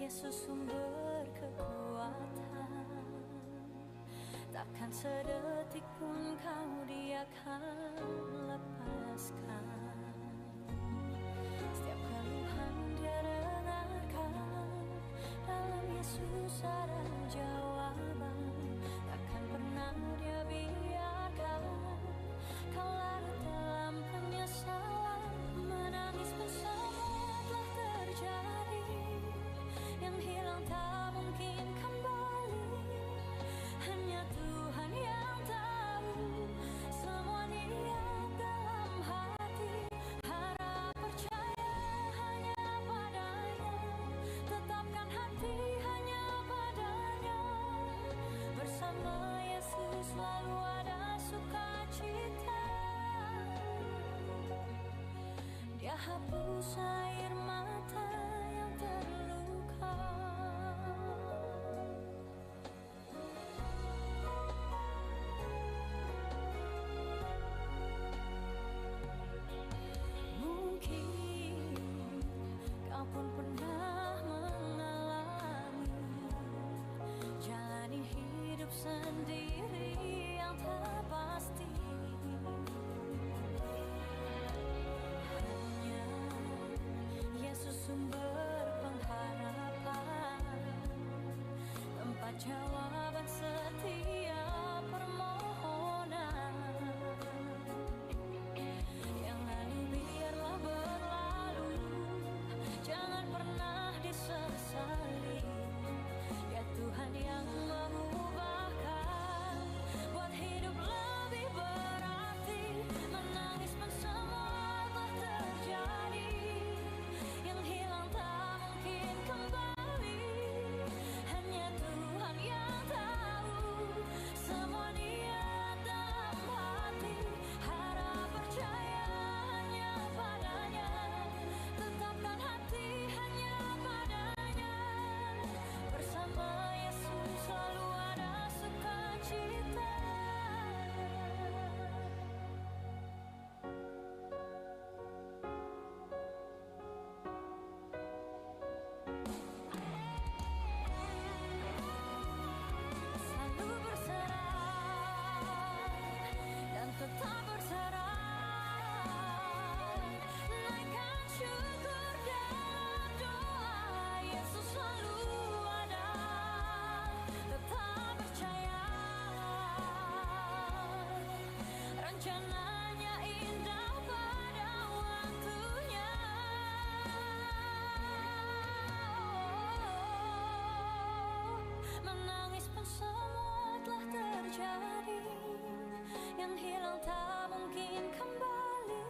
Yesus sumber kekuatan, takkan sedetik pun kau Dia akan lepaskan. Setiap keluhan Dia dengarkan, dalam Yesus ada jawaban. Takkan pernah Dia biarkan kau larut dalam penyesalan. Menangis pun semua telah terjadi, yang hilang tak mungkin kembali. Hanya Tuhan yang tahu semua niat dalam hati. Harap percaya hanya padanya, tetapkan hati hanya padanya. Bersama Yesus selalu ada sukacita. Dia hapus air mata yang terluka. Mungkin kau pun pernah mengalami jalani hidup sendiri yang tak pasti. Hanya Yesus sumber pengharapan, tempat jawaban setiap permohonan. Yang lalu biarlah berlalu, jangan pernah disesali. Ya Tuhan yang mengubahkan, buat hidup lebih berarti. Menangis pun semua telah terjadi, yang hilang tak mungkin kembali. Hanya Tuhan yang tahu semua niat dalam hati. Harap percaya hanya padanya, tetapkan hati hanya padanya. Bersama Yesus selalu ada sukacita. Selalu berserah dan tetap berserah. Naikkan syukur dalam doa. Yesus selalu ada, tetap percaya. Rencananya indah pada waktunya. Menangis pun semua telah terjadi, yang hilang tak mungkin kembali.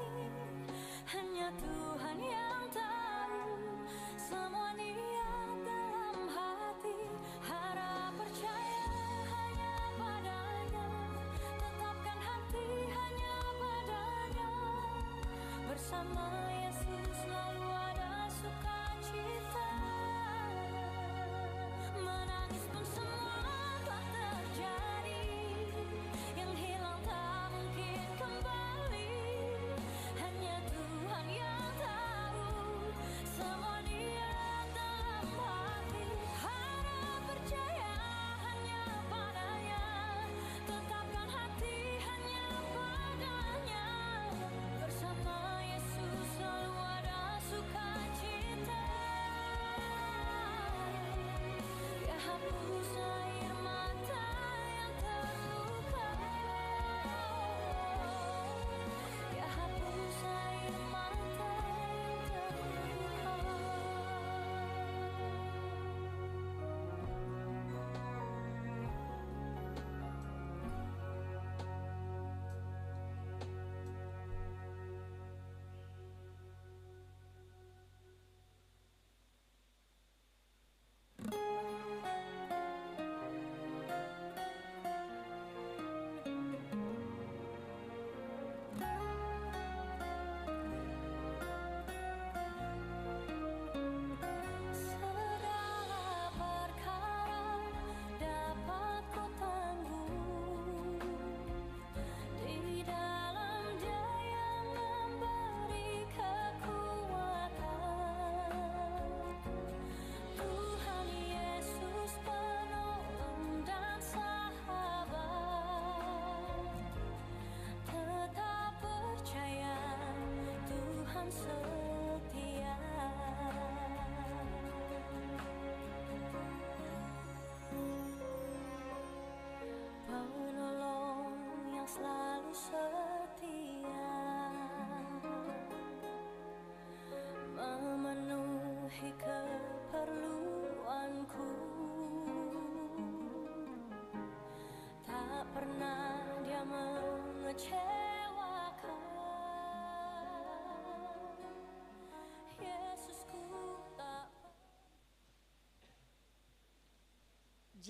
Hanya Tuhan yang tahu semua niat dalam hati. Harap percaya hanya padanya, tetapkan hati hanya padanya. Bersama Yesus selalu ada sukacita. Menangis pun semua telah terjadi, yang hilang tak mungkin kembali. Hanya Tuhan yang tahu semua niat dalam hati. Harap percaya hanya padanya, tetapkan hati hanya padanya. Bersama Yesus selalu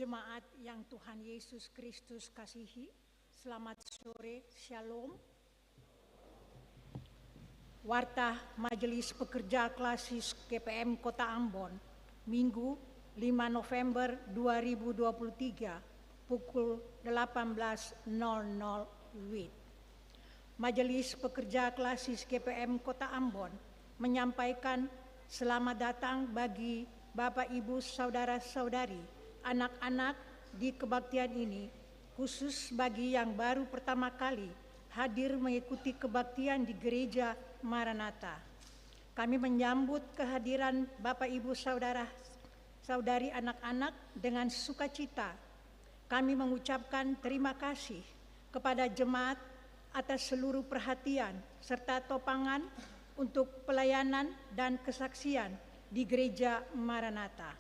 Jemaat yang Tuhan Yesus Kristus kasihi, selamat sore, Shalom. Warta Majelis Pekerja Klasis GPM Kota Ambon, Minggu 5 November 2023, pukul 18.00 WIB. Majelis Pekerja Klasis GPM Kota Ambon menyampaikan selamat datang bagi Bapak Ibu Saudara-saudari, anak-anak di kebaktian ini, khusus bagi yang baru pertama kali hadir mengikuti kebaktian di Gereja Maranatha. Kami menyambut kehadiran Bapak Ibu Saudara-saudari anak-anak dengan sukacita. Kami mengucapkan terima kasih kepada jemaat atas seluruh perhatian serta topangan untuk pelayanan dan kesaksian di Gereja Maranatha.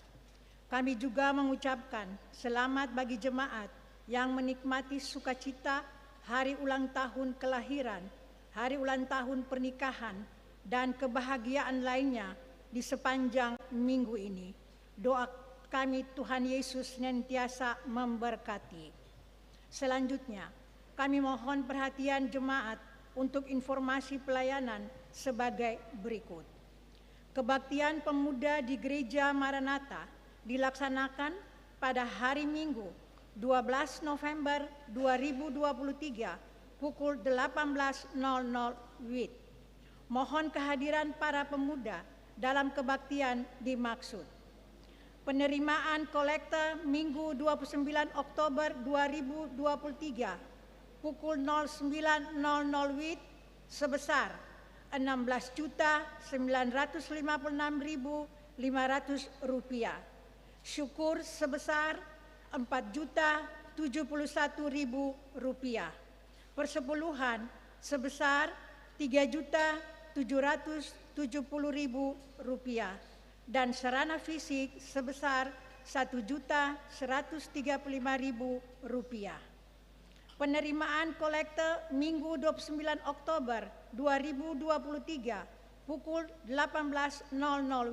Kami juga mengucapkan selamat bagi jemaat yang menikmati sukacita hari ulang tahun kelahiran, hari ulang tahun pernikahan, dan kebahagiaan lainnya di sepanjang minggu ini. Doa kami Tuhan Yesus senantiasa memberkati. Selanjutnya, kami mohon perhatian jemaat untuk informasi pelayanan sebagai berikut. Kebaktian pemuda di Gereja Maranatha dilaksanakan pada hari Minggu 12 November 2023 pukul 18.00 WIB. Mohon kehadiran para pemuda dalam kebaktian dimaksud. Penerimaan kolekte Minggu 29 Oktober 2023 pukul 09.00 WIB sebesar Rp16.956.500. Syukur sebesar Rp4.071.000, persepuluhan sebesar Rp3.770.000, dan sarana fisik sebesar Rp1.135.000. Penerimaan kolekte Minggu 29 Oktober 2023 pukul 18.00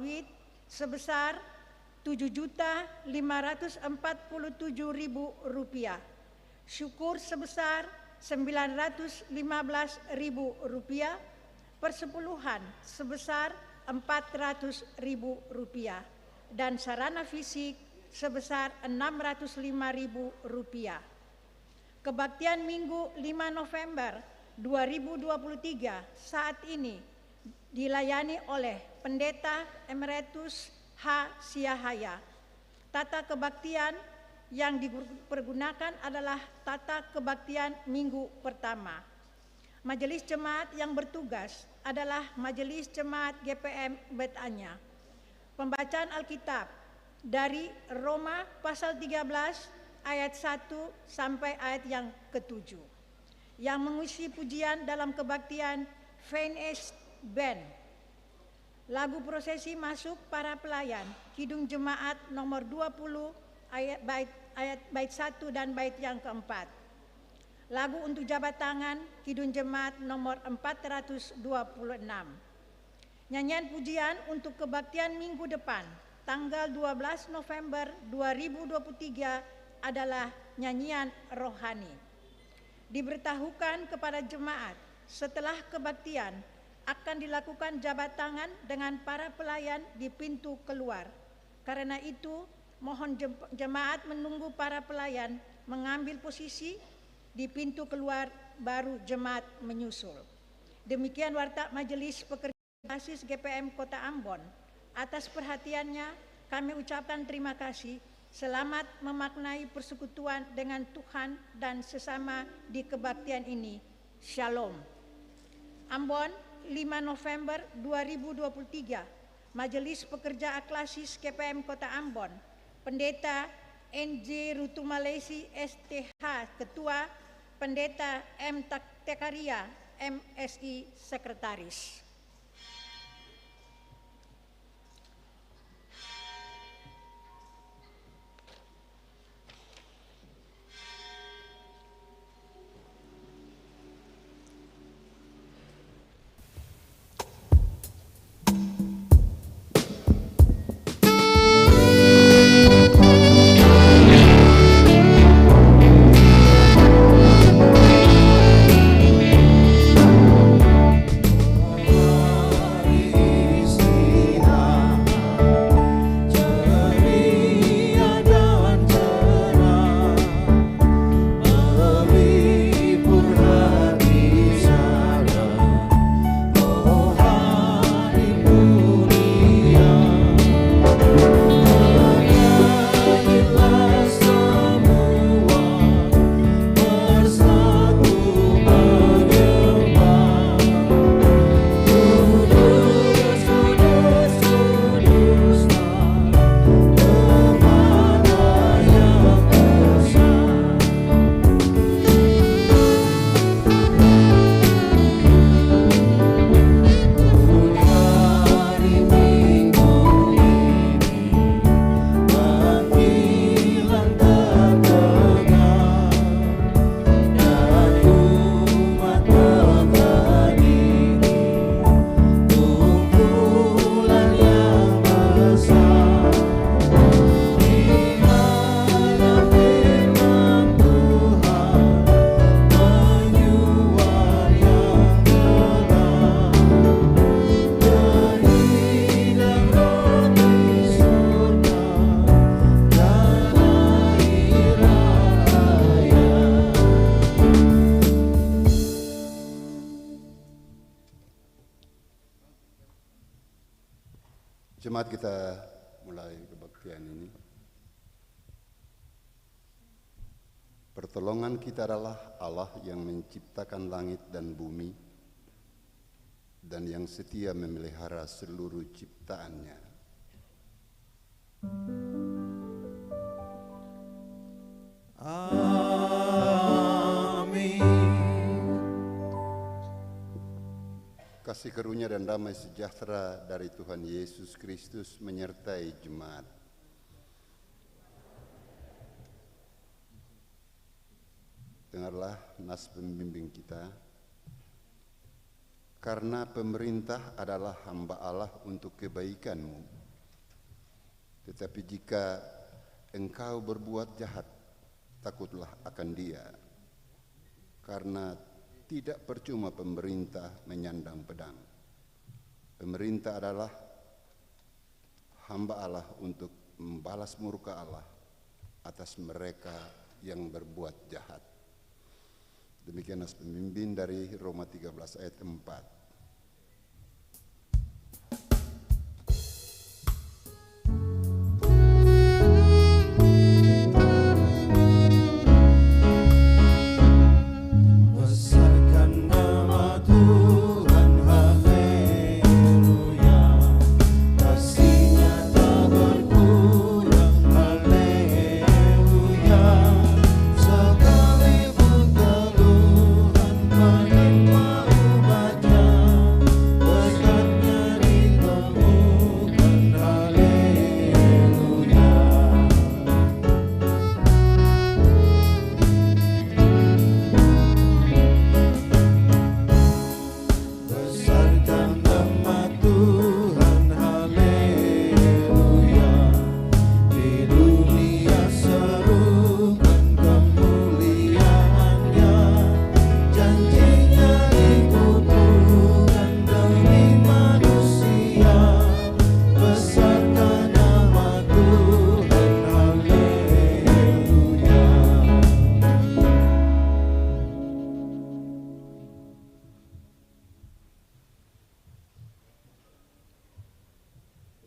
WIB sebesar Rp7.547.000. Syukur sebesar Rp915.000, persepuluhan sebesar Rp400.000, dan sarana fisik sebesar Rp605.000. Kebaktian Minggu 5 November 2023 saat ini dilayani oleh Pendeta Emeritus H. Siahaya. Tata kebaktian yang dipergunakan adalah tata kebaktian minggu pertama. Majelis jemaat yang bertugas adalah Majelis Jemaat GPM Betania. Pembacaan Alkitab dari Roma pasal 13 ayat 1 sampai ayat yang ke-7. Yang mengisi pujian dalam kebaktian Fainesh Band. Lagu prosesi masuk para pelayan, Kidung Jemaat nomor 20 bait 1 dan bait yang keempat. Lagu untuk jabat tangan, Kidung Jemaat nomor 426. Nyanyian pujian untuk kebaktian minggu depan, tanggal 12 November 2023 adalah nyanyian rohani. Diberitahukan kepada jemaat setelah kebaktian akan dilakukan jabat tangan dengan para pelayan di pintu keluar. Karena itu, mohon jemaat menunggu para pelayan mengambil posisi di pintu keluar, baru jemaat menyusul. Demikian warta Majelis Pekerja Klasis GPM Kota Ambon. Atas perhatiannya, kami ucapkan terima kasih. Selamat memaknai persekutuan dengan Tuhan dan sesama di kebaktian ini. Shalom. Ambon, 5 November 2023, Majelis Pekerja Klasis GPM Kota Ambon, Pendeta NJ Rutumalesi STH Ketua, Pendeta M. Tekaria MSI Sekretaris. Jemaat, kita mulai kebaktian ini. Pertolongan kita adalah Allah yang menciptakan langit dan bumi dan yang setia memelihara seluruh ciptaannya. Amin. Kasih karunia dan damai sejahtera dari Tuhan Yesus Kristus menyertai jemaat. Dengarlah nas pembimbing kita. Karena pemerintah adalah hamba Allah untuk kebaikanmu. Tetapi jika engkau berbuat jahat, takutlah akan Dia. Karena tidak percuma pemerintah menyandang pedang. Pemerintah adalah hamba Allah untuk membalas murka Allah atas mereka yang berbuat jahat. Demikian nas pembimbing dari Roma 13 ayat 4.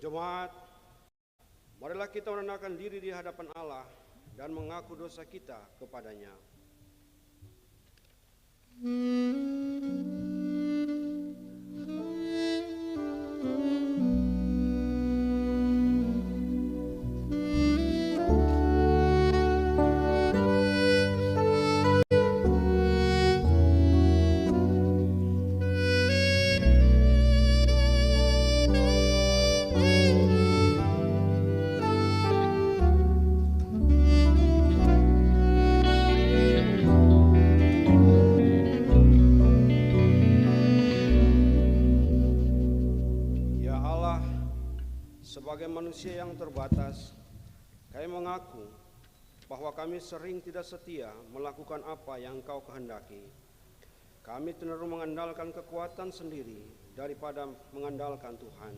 Jemaat, marilah kita merendahkan diri di hadapan Allah dan mengaku dosa kita kepadanya. Sebagai manusia yang terbatas, kami mengaku bahwa kami sering tidak setia melakukan apa yang Engkau kehendaki. Kami cenderung mengandalkan kekuatan sendiri daripada mengandalkan Tuhan.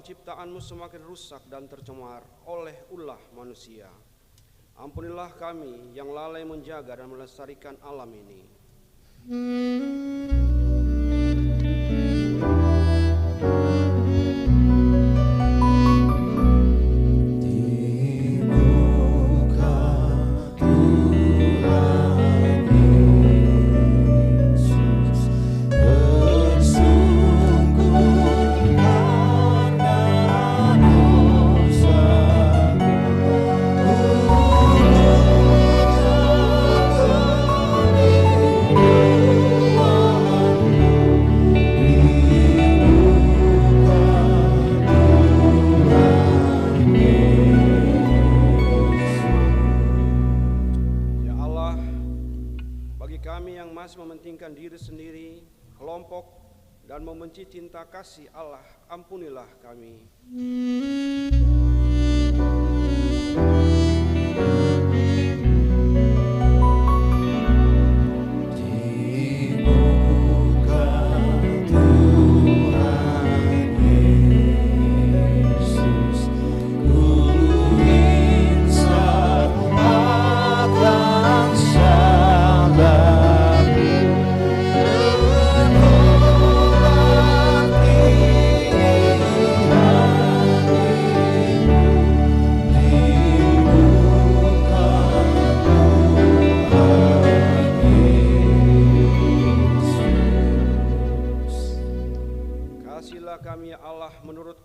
Ciptaanmu semakin rusak dan tercemar oleh ulah manusia. Ampunilah kami yang lalai menjaga dan melestarikan alam ini. kelompok dan membenci cinta kasih Allah, ampunilah kami.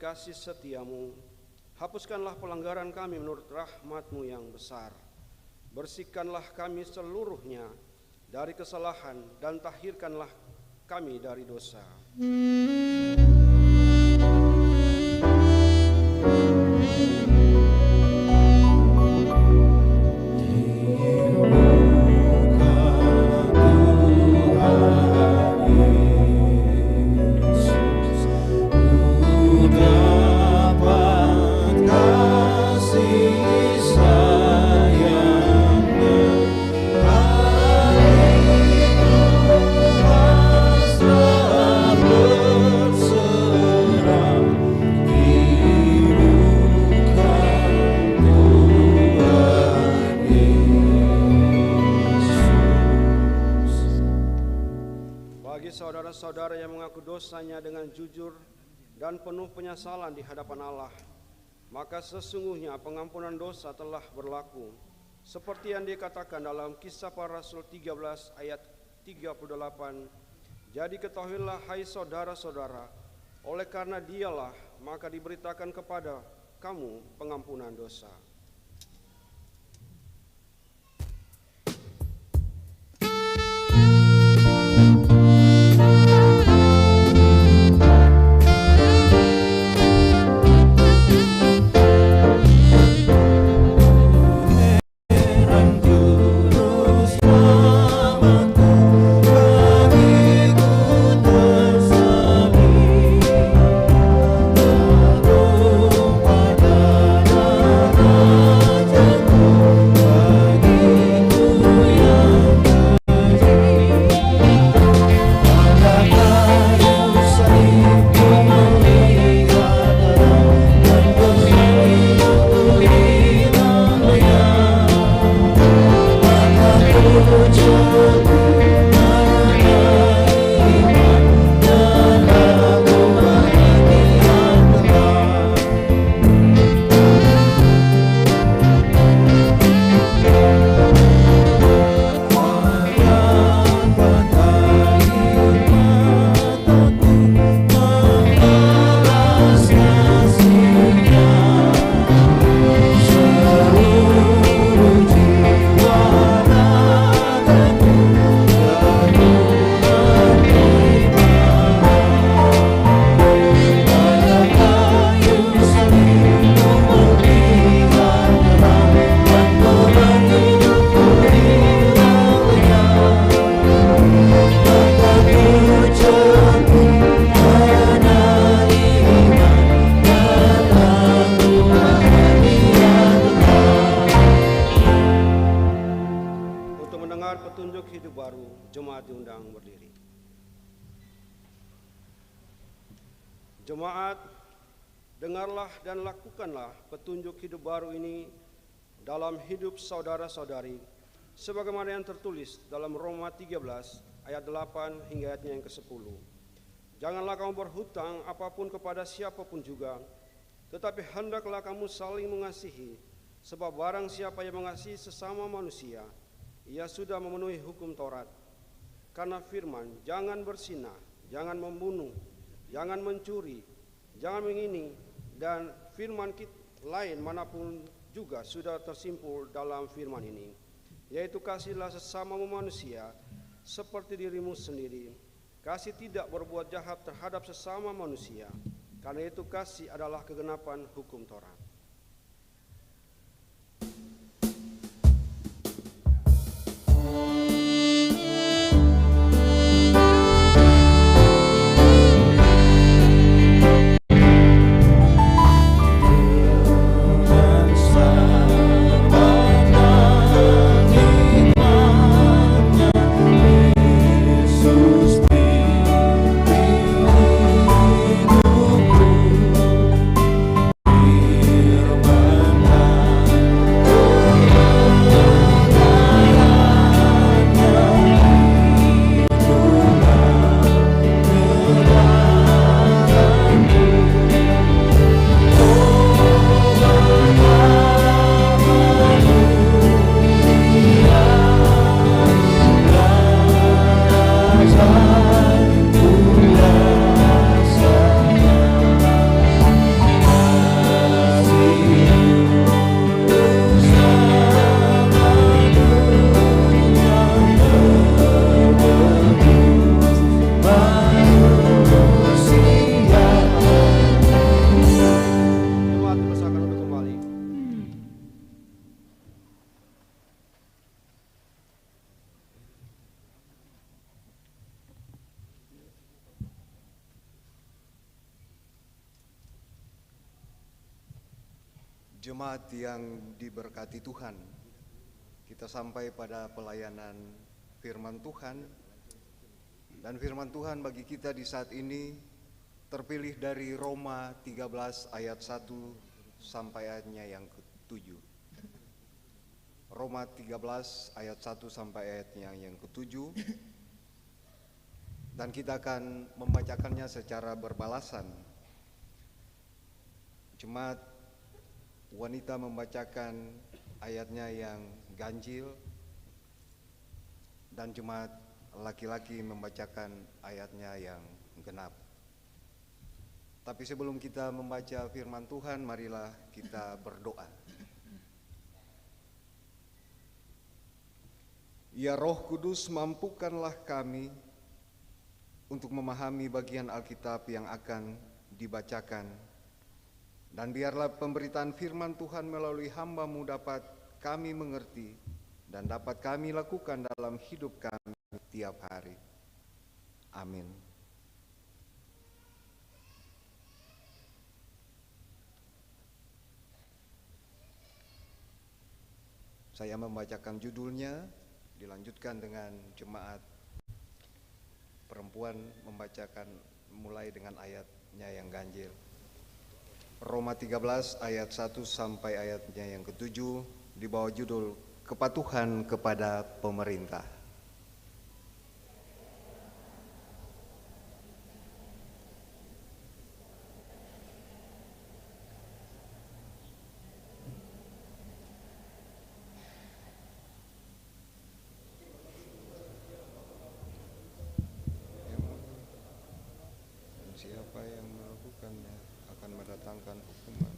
Kasih setiamu, hapuskanlah pelanggaran kami menurut rahmat-Mu yang besar. Bersihkanlah kami seluruhnya dari kesalahan dan tahirkanlah kami dari dosa. Saudara yang mengaku dosanya dengan jujur dan penuh penyesalan di hadapan Allah, maka sesungguhnya pengampunan dosa telah berlaku, seperti yang dikatakan dalam Kisah Para Rasul 13 ayat 38. Jadi ketahuilah hai saudara-saudara, oleh karena Dialah maka diberitakan kepada kamu pengampunan dosa. Jemaat, dengarlah dan lakukanlah petunjuk hidup baru ini dalam hidup saudara-saudari, sebagaimana yang tertulis dalam Roma 13 ayat 8 hingga ayatnya yang ke-10. Janganlah kamu berhutang apapun kepada siapapun juga, tetapi hendaklah kamu saling mengasihi, sebab barang siapa yang mengasihi sesama manusia, ia sudah memenuhi hukum Taurat. Karena firman, jangan berzinah, jangan membunuh, jangan mencuri, jangan mengini, dan firman lain manapun juga sudah tersimpul dalam firman ini, yaitu kasihlah sesama manusia seperti dirimu sendiri. Kasih tidak berbuat jahat terhadap sesama manusia, karena itu kasih adalah kegenapan hukum Taurat. Jemaat yang diberkati Tuhan, kita sampai pada pelayanan firman Tuhan, dan firman Tuhan bagi kita di saat ini terpilih dari Roma 13 ayat 1 sampai ayatnya yang ke-7. Roma 13 ayat 1 sampai ayatnya yang ke-7, dan kita akan membacakannya secara berbalasan. Jemaat wanita membacakan ayatnya yang ganjil, dan jemaat laki-laki membacakan ayatnya yang genap. Tapi sebelum kita membaca firman Tuhan, marilah kita berdoa. Ya Roh Kudus, mampukanlah kami untuk memahami bagian Alkitab yang akan dibacakan, dan biarlah pemberitaan firman Tuhan melalui hamba-Mu dapat kami mengerti dan dapat kami lakukan dalam hidup kami tiap hari. Amin. Saya membacakan judulnya, dilanjutkan dengan jemaat perempuan membacakan mulai dengan ayatnya yang ganjil. Roma 13 ayat 1 sampai ayatnya yang ke-7 di bawah judul Kepatuhan kepada Pemerintah. Dan siapa yang melakukannya akan mendatangkan hukuman.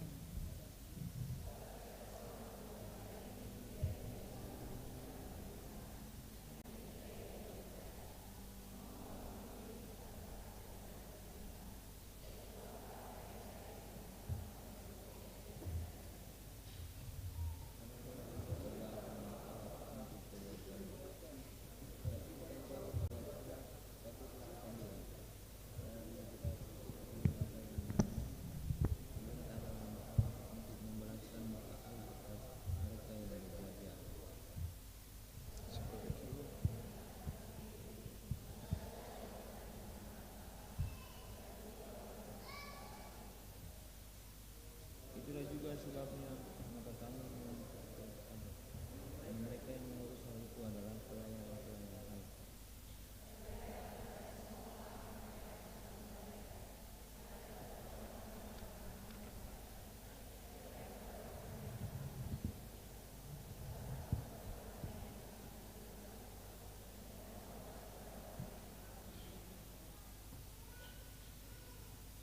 Itulah juga sebabnya maka kami mengucapkan dan mereka yang mengurus hal itu adalah pelayan-pelayan Allah.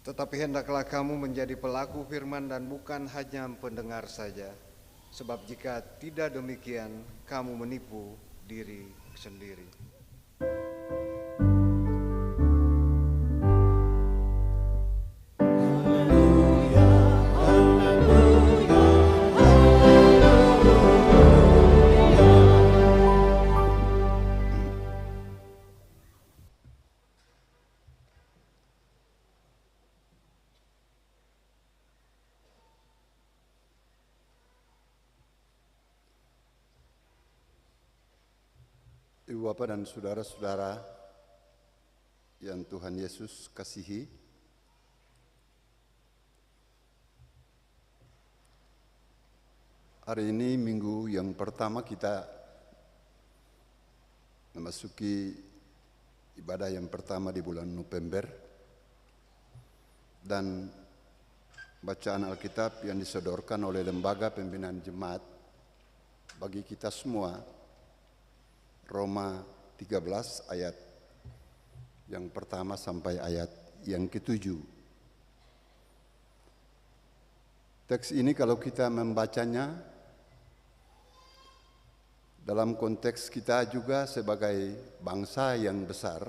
Tetapi hendaklah kamu menjadi pelaku firman dan bukan hanya pendengar saja. Sebab jika tidak demikian, kamu menipu diri sendiri. Ibu Bapak dan saudara-saudara yang Tuhan Yesus kasihi, hari ini minggu yang pertama kita memasuki ibadah yang pertama di bulan November, dan bacaan Alkitab yang disodorkan oleh Lembaga Pembinaan Jemaat bagi kita semua Roma 13 ayat yang pertama sampai ayat yang ke-7. Teks ini kalau kita membacanya dalam konteks kita juga sebagai bangsa yang besar,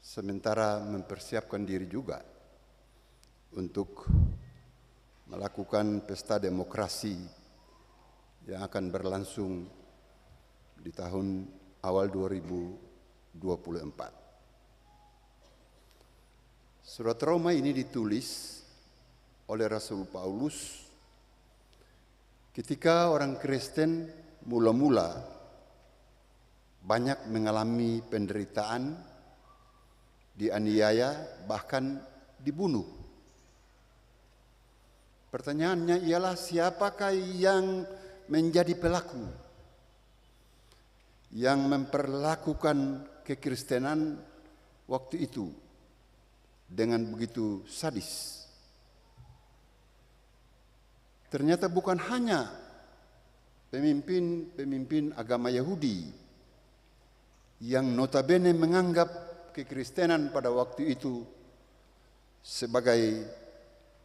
sementara mempersiapkan diri juga untuk melakukan pesta demokrasi yang akan berlangsung di tahun awal 2024. Surat Roma ini ditulis oleh Rasul Paulus Ketika orang Kristen mula-mula banyak mengalami penderitaan, dianiaya, bahkan dibunuh. Pertanyaannya ialah siapakah yang menjadi pelaku, yang memperlakukan kekristenan waktu itu dengan begitu sadis? Ternyata bukan hanya pemimpin agama Yahudi yang notabene menganggap kekristenan pada waktu itu sebagai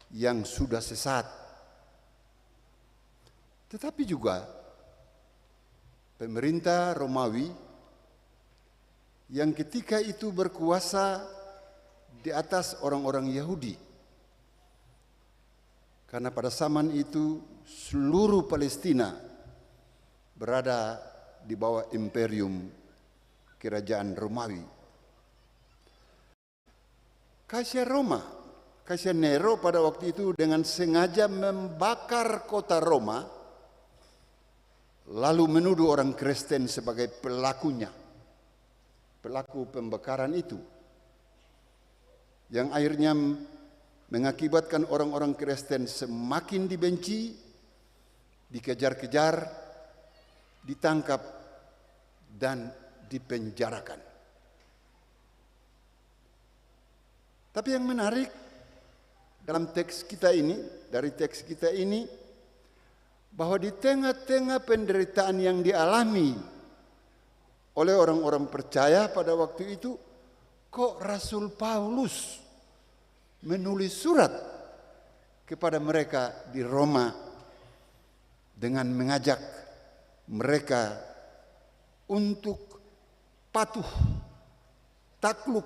yang sudah sesat, tetapi juga pemerintah Romawi yang ketika itu berkuasa di atas orang-orang Yahudi. Karena pada zaman itu seluruh Palestina berada di bawah imperium kerajaan Romawi. Kaisar Nero pada waktu itu dengan sengaja membakar kota Roma, lalu menuduh orang Kristen sebagai pelakunya, pelaku pembakaran itu, yang akhirnya mengakibatkan orang-orang Kristen semakin dibenci, dikejar-kejar, ditangkap, dan dipenjarakan. Tapi yang menarik dalam teks kita ini, dari teks kita ini, bahwa di tengah-tengah penderitaan yang dialami oleh orang-orang percaya pada waktu itu, kok Rasul Paulus menulis surat kepada mereka di Roma dengan mengajak mereka untuk patuh, takluk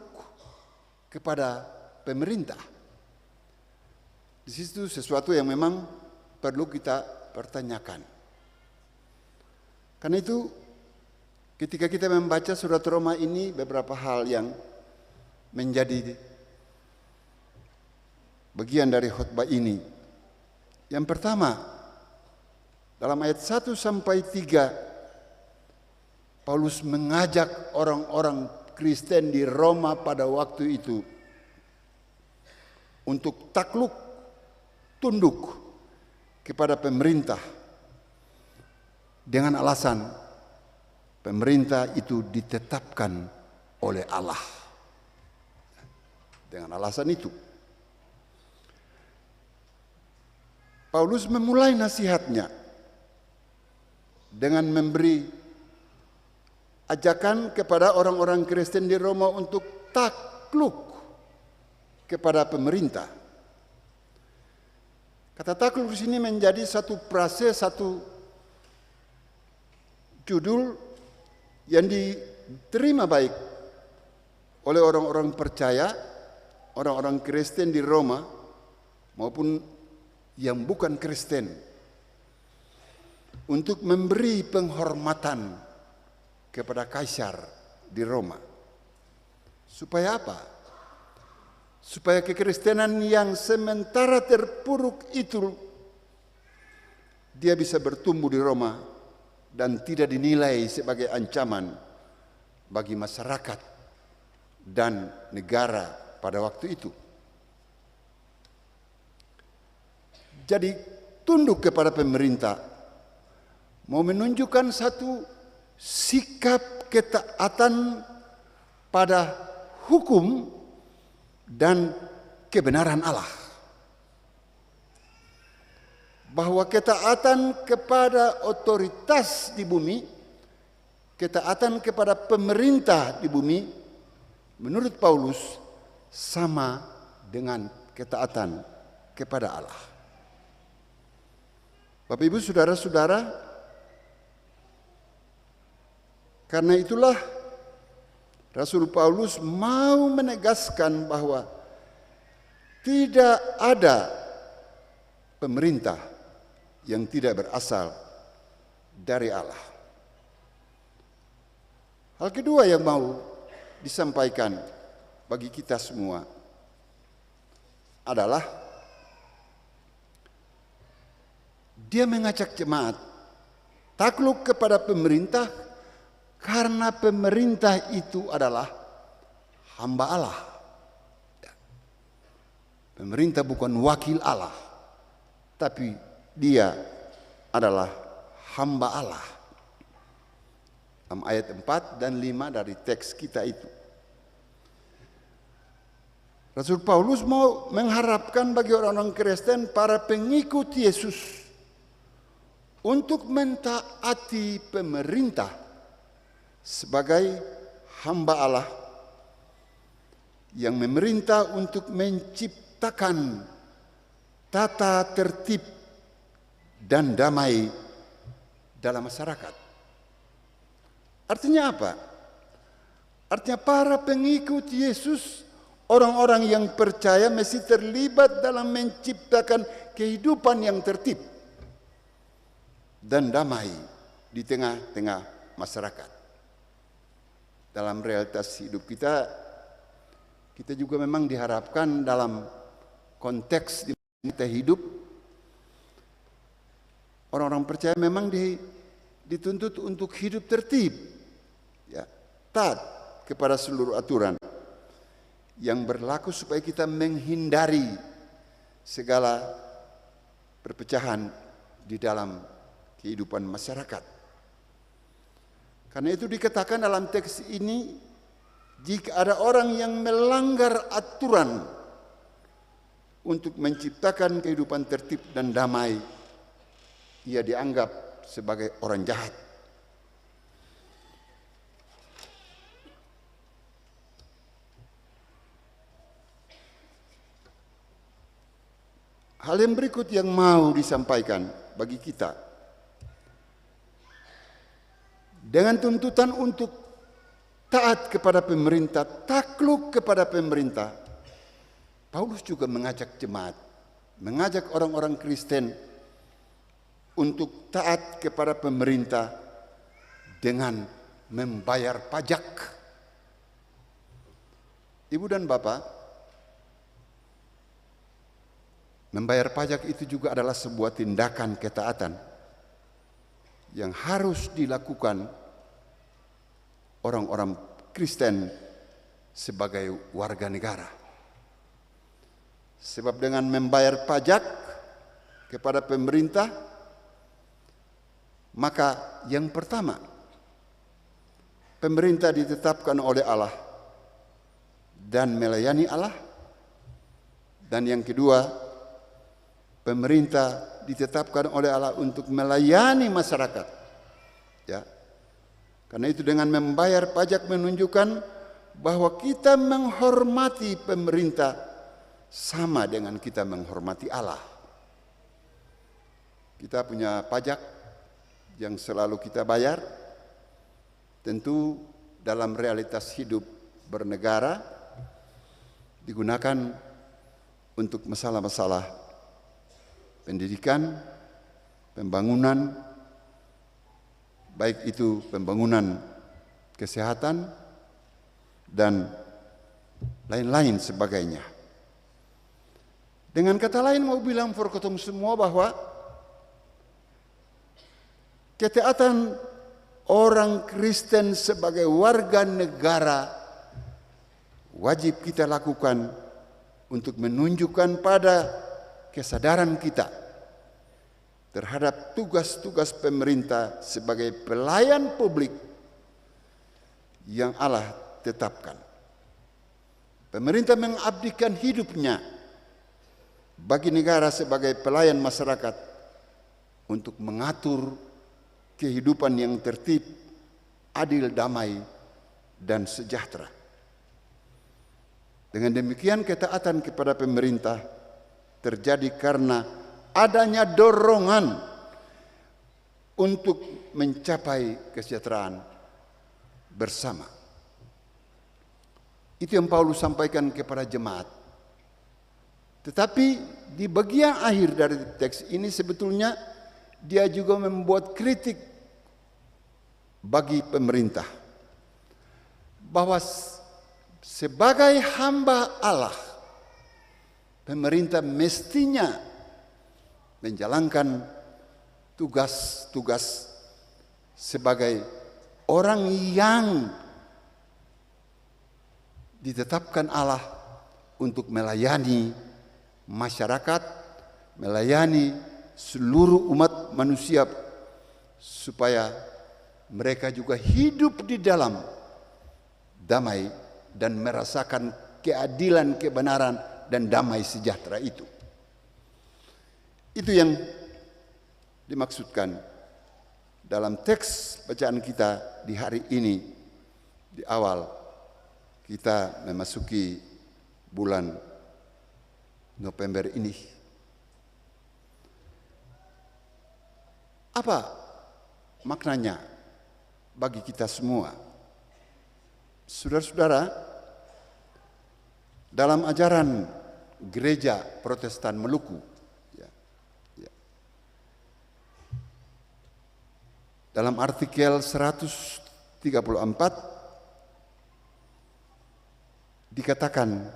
kepada pemerintah. Di situ sesuatu yang memang perlu kita pertanyakan. Karena itu ketika kita membaca surat Roma ini, beberapa hal yang menjadi bagian dari khotbah ini. Yang pertama, dalam ayat 1 sampai 3, Paulus mengajak orang-orang Kristen di Roma pada waktu itu untuk takluk, tunduk kepada pemerintah dengan alasan pemerintah itu ditetapkan oleh Allah. Dengan alasan itu, Paulus memulai nasihatnya dengan memberi ajakan kepada orang-orang Kristen di Roma untuk takluk kepada pemerintah. Kata takluk di sini menjadi satu frase, satu judul yang diterima baik oleh orang-orang percaya, orang-orang Kristen di Roma maupun yang bukan Kristen, untuk memberi penghormatan kepada kaisar di Roma. Supaya apa? Supaya kekristenan yang sementara terpuruk itu dia bisa bertumbuh di Roma dan tidak dinilai sebagai ancaman bagi masyarakat dan negara pada waktu itu. Jadi tunduk kepada pemerintah mau menunjukkan satu sikap ketaatan pada hukum dan kebenaran Allah. Bahwa ketaatan kepada otoritas di bumi, ketaatan kepada pemerintah di bumi, menurut Paulus sama dengan ketaatan kepada Allah. Bapak Ibu, saudara-saudara, karena itulah Rasul Paulus mau menegaskan bahwa tidak ada pemerintah yang tidak berasal dari Allah. Hal kedua yang mau disampaikan bagi kita semua adalah dia mengajak jemaat takluk kepada pemerintah karena pemerintah itu adalah hamba Allah. Pemerintah bukan wakil Allah, tapi dia adalah hamba Allah. Dalam ayat 4 dan 5 dari teks kita itu. Rasul Paulus mau mengharapkan bagi orang-orang Kristen, para pengikut Yesus, untuk mentaati pemerintah sebagai hamba Allah yang memerintah untuk menciptakan tata tertib dan damai dalam masyarakat. Artinya apa? Artinya para pengikut Yesus, orang-orang yang percaya, mesti terlibat dalam menciptakan kehidupan yang tertib dan damai di tengah-tengah masyarakat. Dalam realitas hidup kita juga memang diharapkan dalam konteks di mana kita hidup, orang-orang percaya memang dituntut untuk hidup tertib, ya, taat kepada seluruh aturan yang berlaku supaya kita menghindari segala perpecahan di dalam kehidupan masyarakat. Karena itu dikatakan dalam teks ini, jika ada orang yang melanggar aturan untuk menciptakan kehidupan tertib dan damai, ia dianggap sebagai orang jahat. Hal yang berikut yang mau disampaikan bagi kita, dengan tuntutan untuk taat kepada pemerintah, takluk kepada pemerintah, Paulus juga mengajak jemaat, mengajak orang-orang Kristen untuk taat kepada pemerintah dengan membayar pajak. Ibu dan Bapak, membayar pajak itu juga adalah sebuah tindakan ketaatan yang harus dilakukan orang-orang Kristen sebagai warga negara. Sebab dengan membayar pajak kepada pemerintah, maka yang pertama, pemerintah ditetapkan oleh Allah dan melayani Allah. Dan yang kedua, pemerintah ditetapkan oleh Allah untuk melayani masyarakat. Ya. Karena itu dengan membayar pajak menunjukkan bahwa kita menghormati pemerintah sama dengan kita menghormati Allah. Kita punya pajak yang selalu kita bayar, tentu dalam realitas hidup bernegara digunakan untuk masalah-masalah pendidikan, pembangunan, baik itu pembangunan kesehatan dan lain-lain sebagainya. Dengan kata lain mau bilang for ketemu semua bahwa ketaatan orang Kristen sebagai warga negara wajib kita lakukan untuk menunjukkan pada kesadaran kita terhadap tugas-tugas pemerintah sebagai pelayan publik yang Allah tetapkan. Pemerintah mengabdikan hidupnya bagi negara sebagai pelayan masyarakat untuk mengatur kehidupan yang tertib, adil, damai, dan sejahtera. Dengan demikian ketaatan kepada pemerintah terjadi karena adanya dorongan untuk mencapai kesejahteraan bersama. Itu yang Paulus sampaikan kepada jemaat. Tetapi di bagian akhir dari teks ini sebetulnya dia juga membuat kritik bagi pemerintah. Bahwa sebagai hamba Allah, pemerintah mestinya menjalankan tugas-tugas sebagai orang yang ditetapkan Allah untuk melayani masyarakat, melayani seluruh umat manusia supaya mereka juga hidup di dalam damai dan merasakan keadilan, kebenaran dan damai sejahtera itu. Itu yang dimaksudkan dalam teks bacaan kita di hari ini, di awal kita memasuki bulan November ini. Apa maknanya bagi kita semua? Saudara-saudara, dalam ajaran gereja Protestan Maluku, dalam artikel 134 dikatakan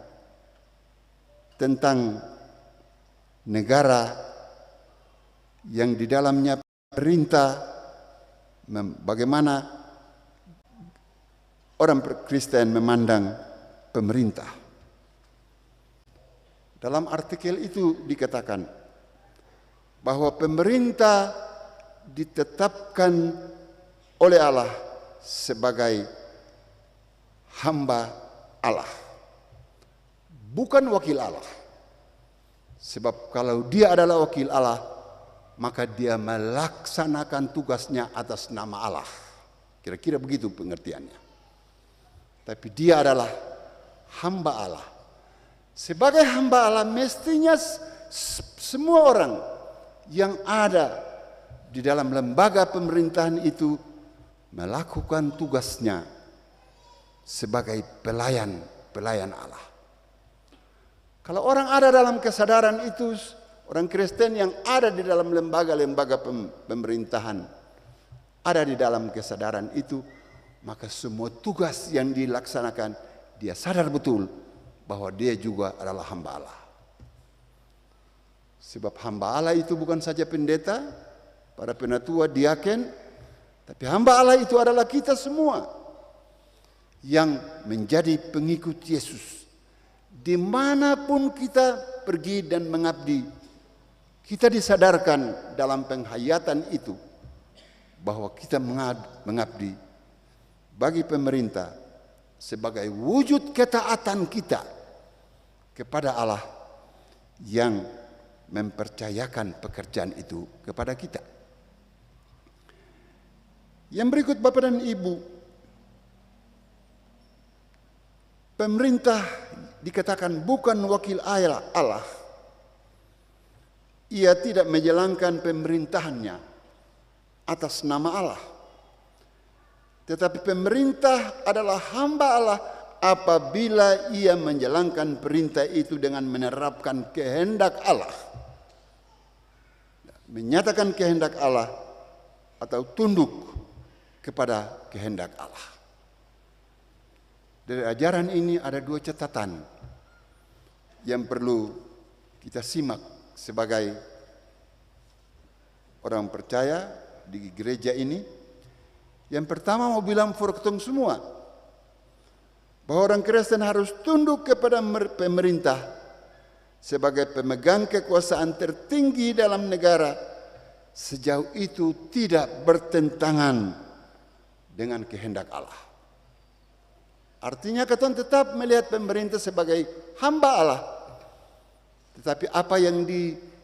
tentang negara yang di dalamnya perintah bagaimana orang Kristen memandang pemerintah. Dalam artikel itu dikatakan bahwa pemerintah ditetapkan oleh Allah sebagai hamba Allah, bukan wakil Allah. Sebab kalau dia adalah wakil Allah, maka dia melaksanakan tugasnya atas nama Allah. Kira-kira begitu pengertiannya. Tapi dia adalah hamba Allah. Sebagai hamba Allah mestinya semua orang yang ada di dalam lembaga pemerintahan itu melakukan tugasnya sebagai pelayan Allah. Kalau orang ada dalam kesadaran itu, orang Kristen yang ada di dalam lembaga-lembaga pemerintahan, ada di dalam kesadaran itu, maka semua tugas yang dilaksanakan, dia sadar betul bahwa dia juga adalah hamba Allah. Sebab hamba Allah itu bukan saja pendeta, para penatua, diaken, tapi hamba Allah itu adalah kita semua yang menjadi pengikut Yesus. Dimanapun kita pergi dan mengabdi, kita disadarkan dalam penghayatan itu bahwa kita mengabdi bagi pemerintah sebagai wujud ketaatan kita kepada Allah yang mempercayakan pekerjaan itu kepada kita. Yang berikut Bapak dan Ibu, pemerintah dikatakan bukan wakil Allah. Ia tidak menjalankan pemerintahannya atas nama Allah. Tetapi pemerintah adalah hamba Allah apabila ia menjalankan perintah itu dengan menerapkan kehendak Allah. Menyatakan kehendak Allah atau tunduk kepada kehendak Allah. Dari ajaran ini ada dua catatan yang perlu kita simak sebagai orang percaya di gereja ini. Yang pertama mau bilang for ketong semua, bahwa orang Kristen harus tunduk kepada pemerintah sebagai pemegang kekuasaan tertinggi dalam negara, sejauh itu tidak bertentangan dengan kehendak Allah. Artinya kita tetap melihat pemerintah sebagai hamba Allah. Tetapi apa yang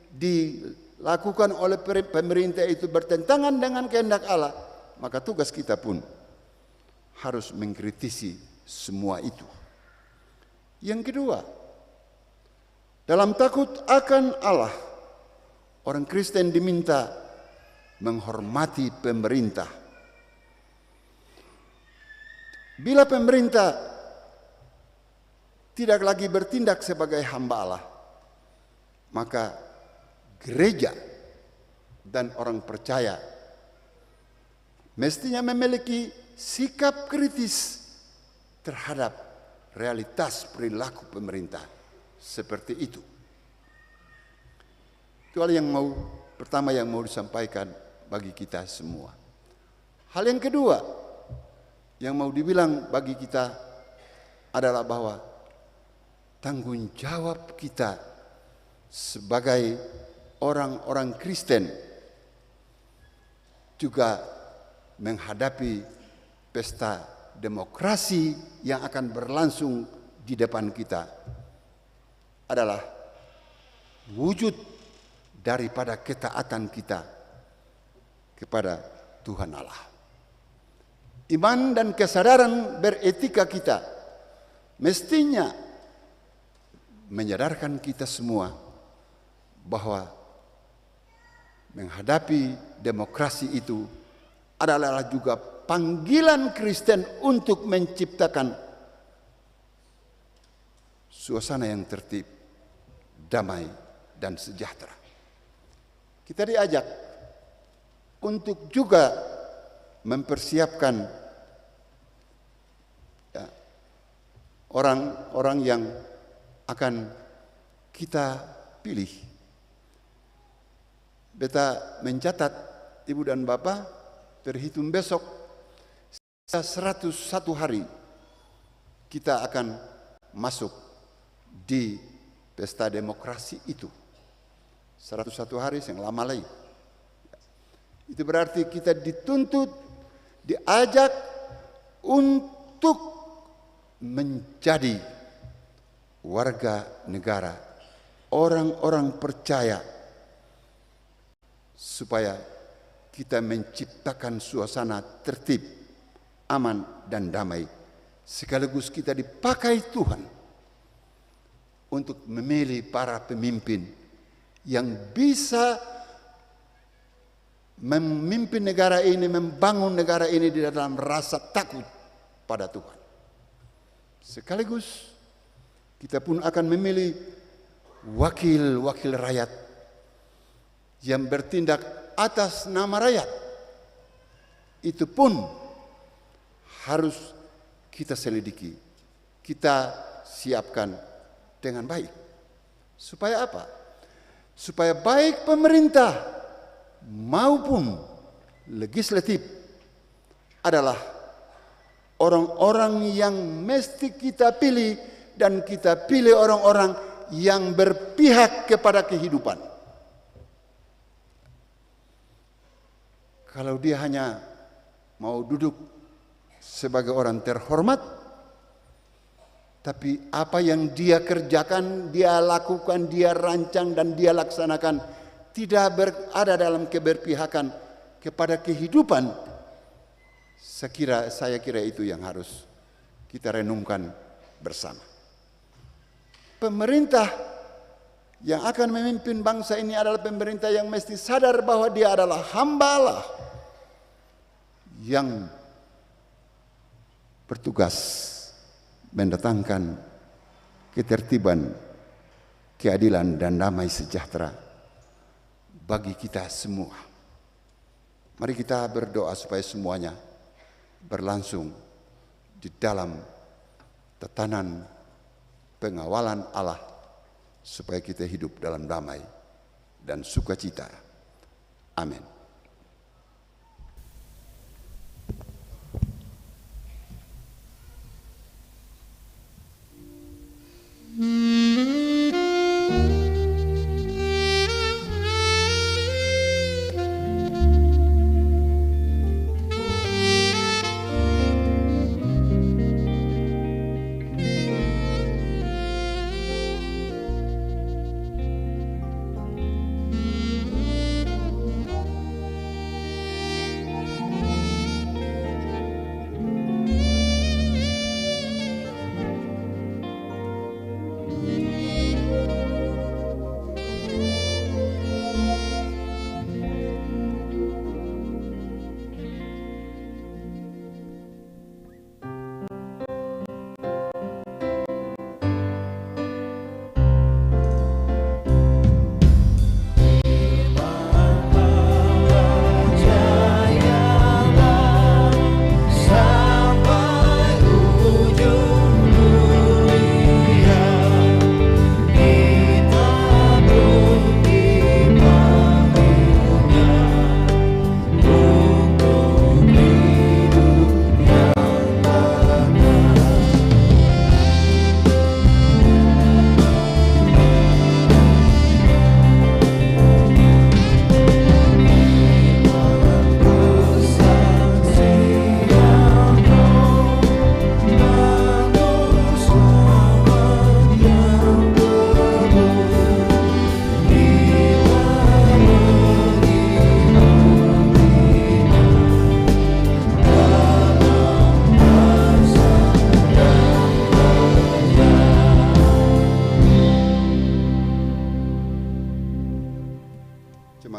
dilakukan oleh pemerintah itu bertentangan dengan kehendak Allah, maka tugas kita pun harus mengkritisi semua itu. Yang kedua, dalam takut akan Allah, orang Kristen diminta menghormati pemerintah. Bila pemerintah tidak lagi bertindak sebagai hamba Allah, maka gereja dan orang percaya mestinya memiliki sikap kritis terhadap realitas perilaku pemerintah seperti itu. Itu hal yang pertama yang mau disampaikan bagi kita semua. Hal yang kedua yang mau dibilang bagi kita adalah bahwa tanggung jawab kita sebagai orang-orang Kristen juga menghadapi pesta demokrasi yang akan berlangsung di depan kita adalah wujud daripada ketaatan kita kepada Tuhan Allah. Iman dan kesadaran beretika kita mestinya menyadarkan kita semua bahwa menghadapi demokrasi itu adalah juga panggilan Kristen untuk menciptakan suasana yang tertib, damai, dan sejahtera. Kita diajak untuk juga mempersiapkan orang-orang yang akan kita pilih. Beta mencatat, Ibu dan Bapak, terhitung besok 101 hari kita akan masuk di pesta demokrasi itu. 101 hari yang lama lagi. Itu berarti kita dituntut, diajak untuk menjadi warga negara, orang-orang percaya, supaya kita menciptakan suasana tertib, aman, dan damai. Sekaligus kita dipakai Tuhan untuk memilih para pemimpin yang bisa memimpin negara ini, membangun negara ini di dalam rasa takut pada Tuhan. Sekaligus kita pun akan memilih wakil-wakil rakyat yang bertindak atas nama rakyat. Itu pun harus kita selidiki, kita siapkan dengan baik. Supaya apa? Supaya baik pemerintah maupun legislatif adalah orang-orang yang mesti kita pilih, dan kita pilih orang-orang yang berpihak kepada kehidupan. Kalau dia hanya mau duduk sebagai orang terhormat, tapi apa yang dia kerjakan, dia lakukan, dia rancang, dan dia laksanakan tidak berada dalam keberpihakan kepada kehidupan, saya kira itu yang harus kita renungkan bersama. Pemerintah yang akan memimpin bangsa ini adalah pemerintah yang mesti sadar bahwa dia adalah hamba Allah yang bertugas mendatangkan ketertiban, keadilan, dan damai sejahtera bagi kita semua. Mari kita berdoa supaya semuanya berlangsung di dalam tatanan pengawalan Allah, supaya kita hidup dalam damai dan sukacita. Amin.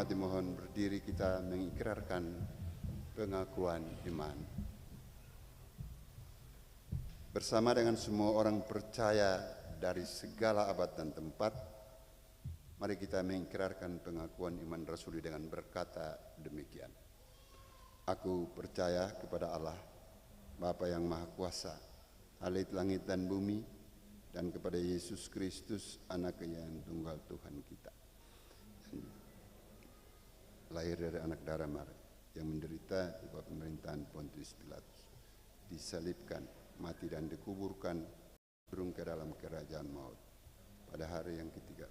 Mati mohon berdiri, kita mengikrarkan pengakuan iman. Bersama dengan semua orang percaya dari segala abad dan tempat, mari kita mengikrarkan pengakuan iman rasuli dengan berkata demikian. Aku percaya kepada Allah, Bapa yang Maha Kuasa, Halik langit dan bumi, dan kepada Yesus Kristus, Anak-Nya yang tunggal Tuhan kita, lahir dari anak darah Maria, yang menderita di bawah pemerintahan Pontius Pilatus, disalibkan, mati dan dikuburkan, turun ke dalam kerajaan maut pada hari yang ketiga.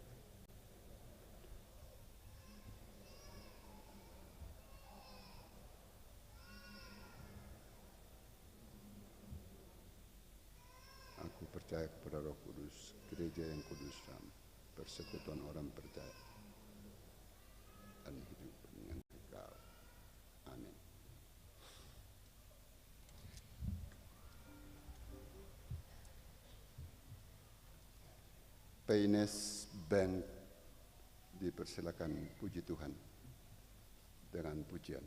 Aku percaya kepada Roh Kudus, gereja yang kudus dan persekutuan orang percaya, dan hidup dengan kekal. Amin. Peines Band dipersilakan puji Tuhan dengan pujian.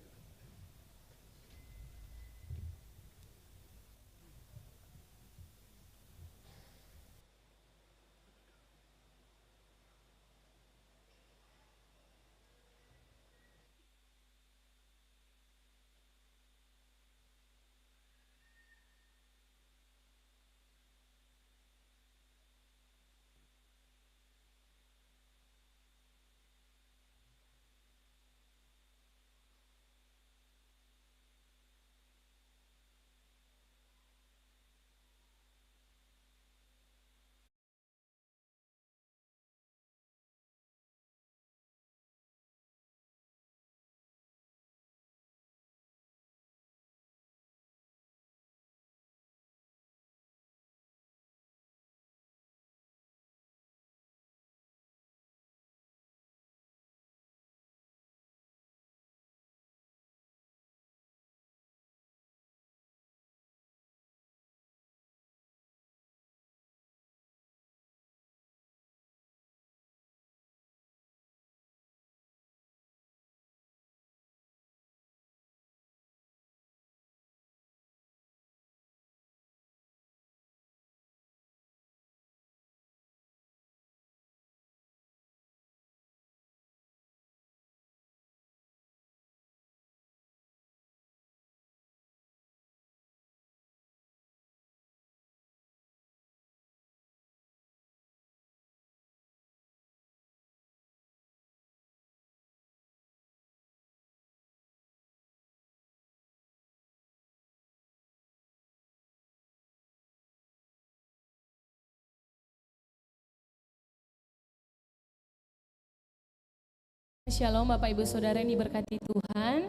Shalom Bapak Ibu Saudara yang diberkati Tuhan.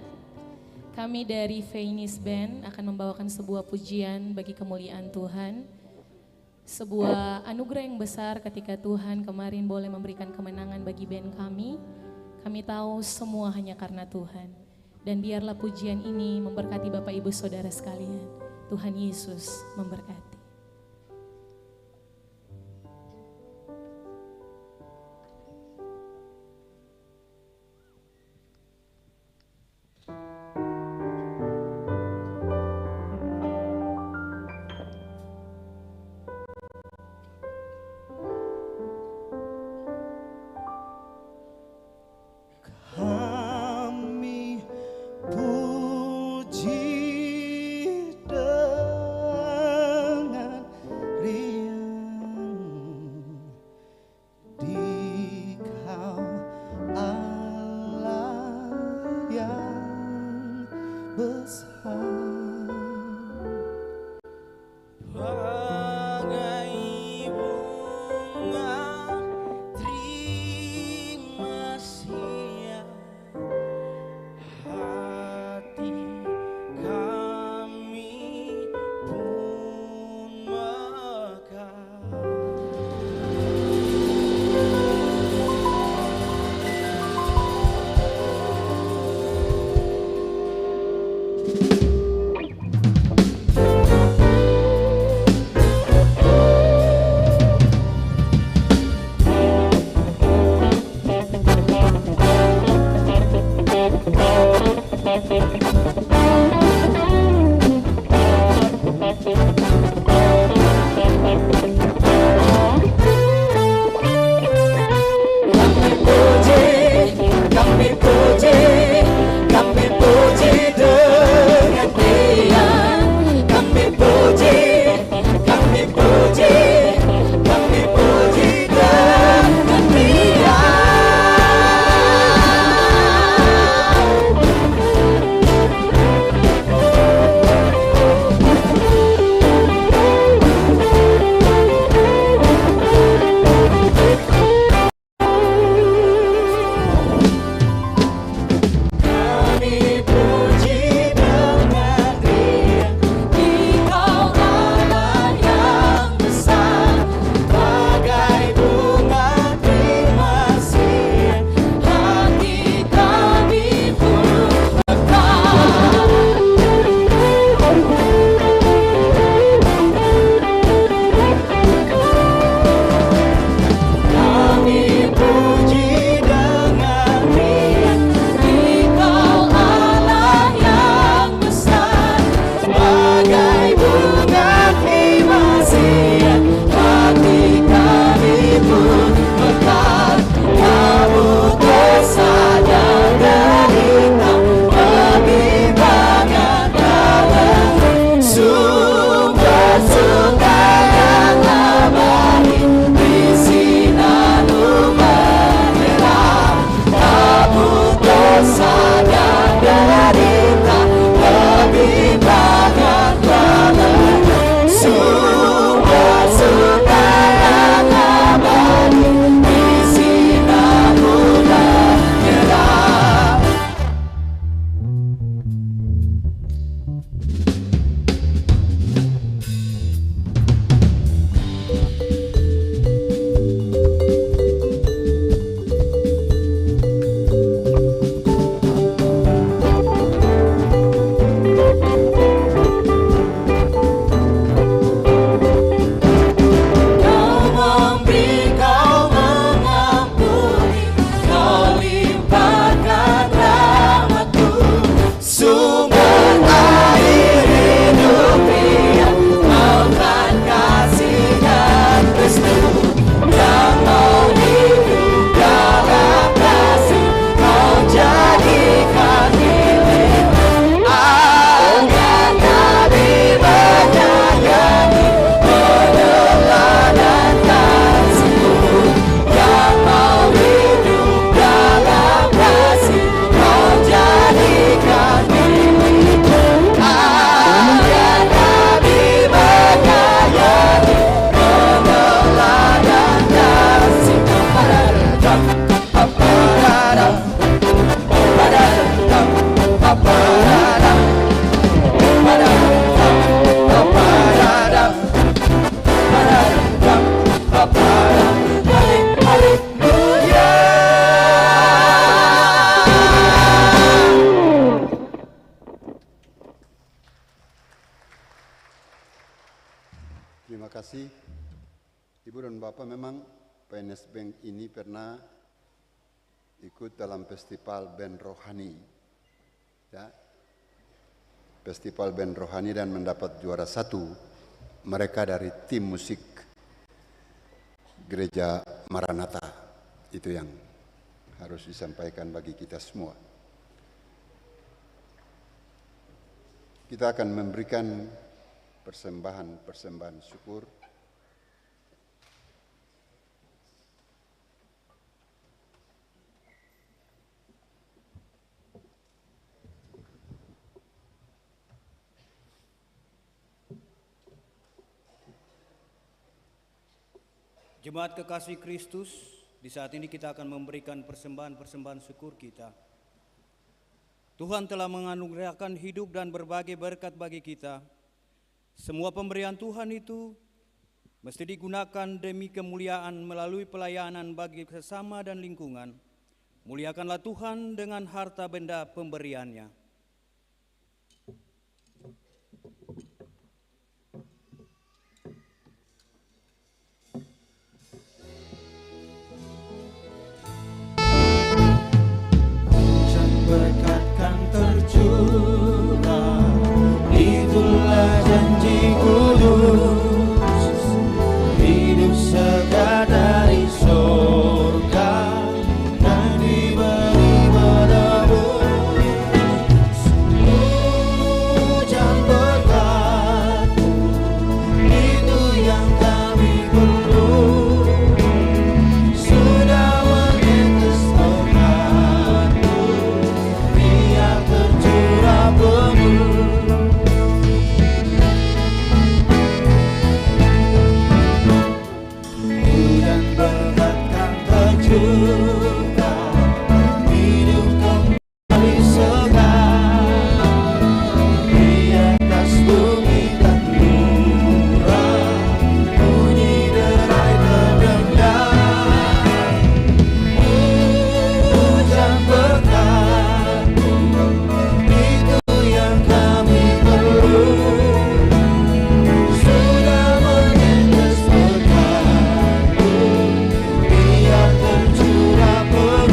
Kami dari Peines Band akan membawakan sebuah pujian bagi kemuliaan Tuhan. Sebuah anugerah yang besar ketika Tuhan kemarin boleh memberikan kemenangan bagi band kami. Kami tahu semua hanya karena Tuhan. Dan biarlah pujian ini memberkati Bapak Ibu Saudara sekalian. Tuhan Yesus memberkati. Kami puji dengan kasih. Ibu dan Bapak, memang PNS Bank ini pernah ikut dalam festival band rohani, ya, festival band rohani dan mendapat juara 1. Mereka dari tim musik Gereja Maranatha. Itu yang harus disampaikan bagi kita semua. Kita akan memberikan persembahan syukur. Jemaat kekasih Kristus, di saat ini kita akan memberikan persembahan syukur kita. Tuhan telah menganugerahkan hidup dan berbagai berkat bagi kita. Semua pemberian Tuhan itu mesti digunakan demi kemuliaan melalui pelayanan bagi sesama dan lingkungan. Muliakanlah Tuhan dengan harta benda pemberiannya. Berkat kan tercurah, itulah janji kudus, hidup segar dari surga dan diberi menebus. Hujan berkat, itu yang kami perlu, sudah menetes berkat-Mu, biar tercurah penuh. Hujan berkat kan tercurah, hidup kembali segar, di atas bumi dan lurah, bunyi derai terdengar. Hujan berkat, itu yang kami perlu, sudah menetes berkat-Mu, biar tercurah penuh.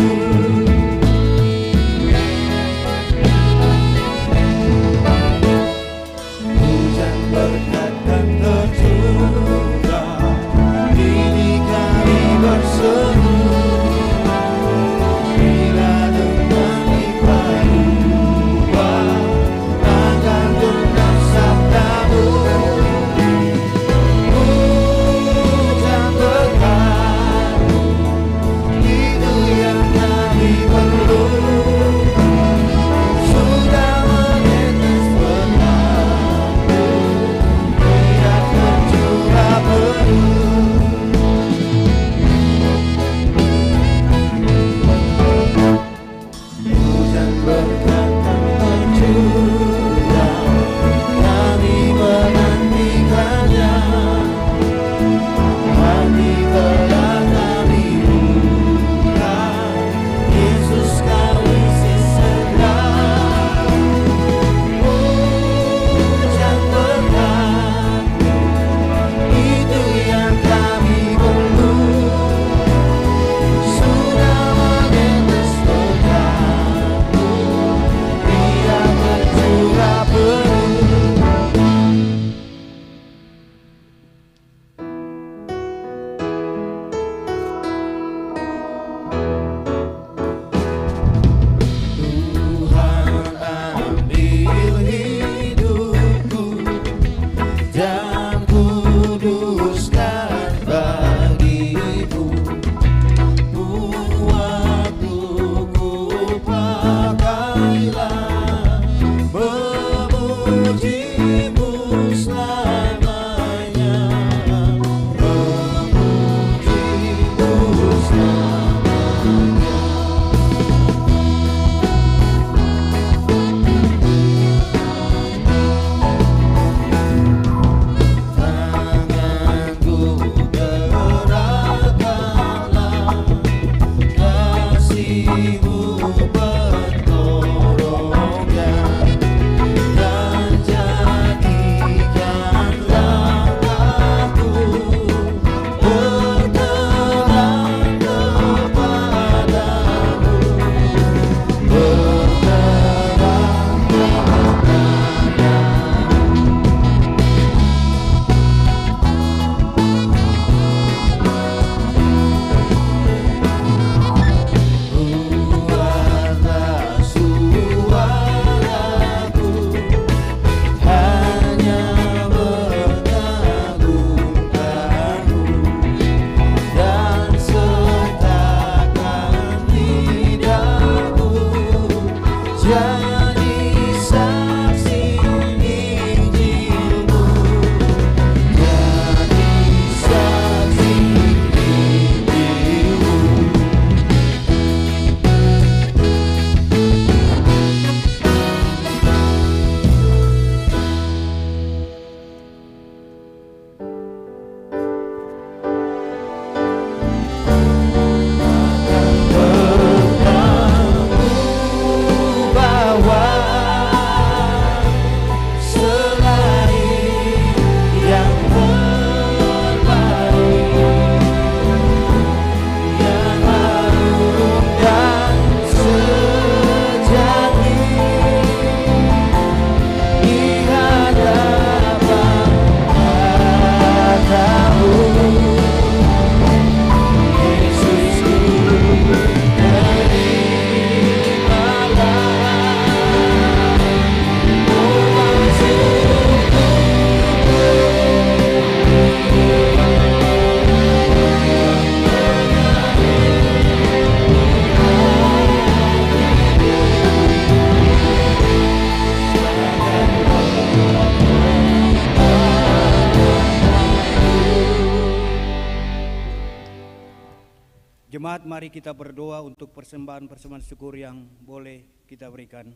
Jemaat, mari kita berdoa untuk persembahan-persembahan syukur yang boleh kita berikan.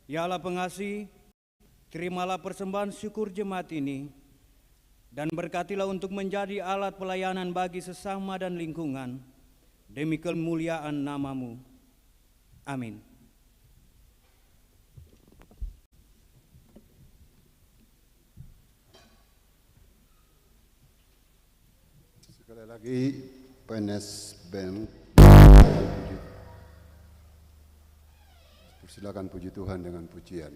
Ya Allah pengasih, terimalah persembahan syukur jemaat ini dan berkatilah untuk menjadi alat pelayanan bagi sesama dan lingkungan demi kemuliaan nama-Mu. Amin. Sekali lagi PNS Band, silakan puji Tuhan dengan pujian.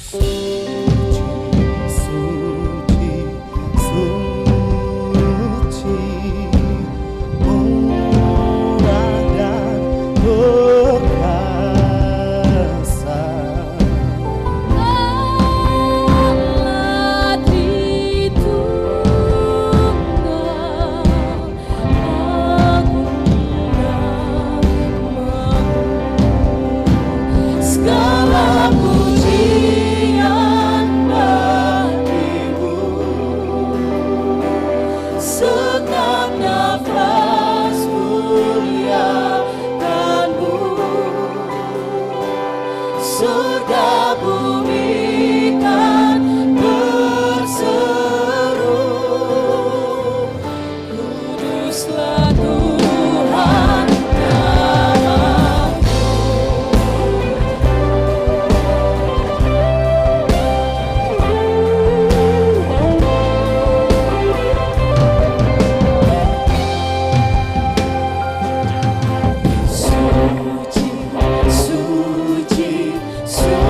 Suci, suci, suci.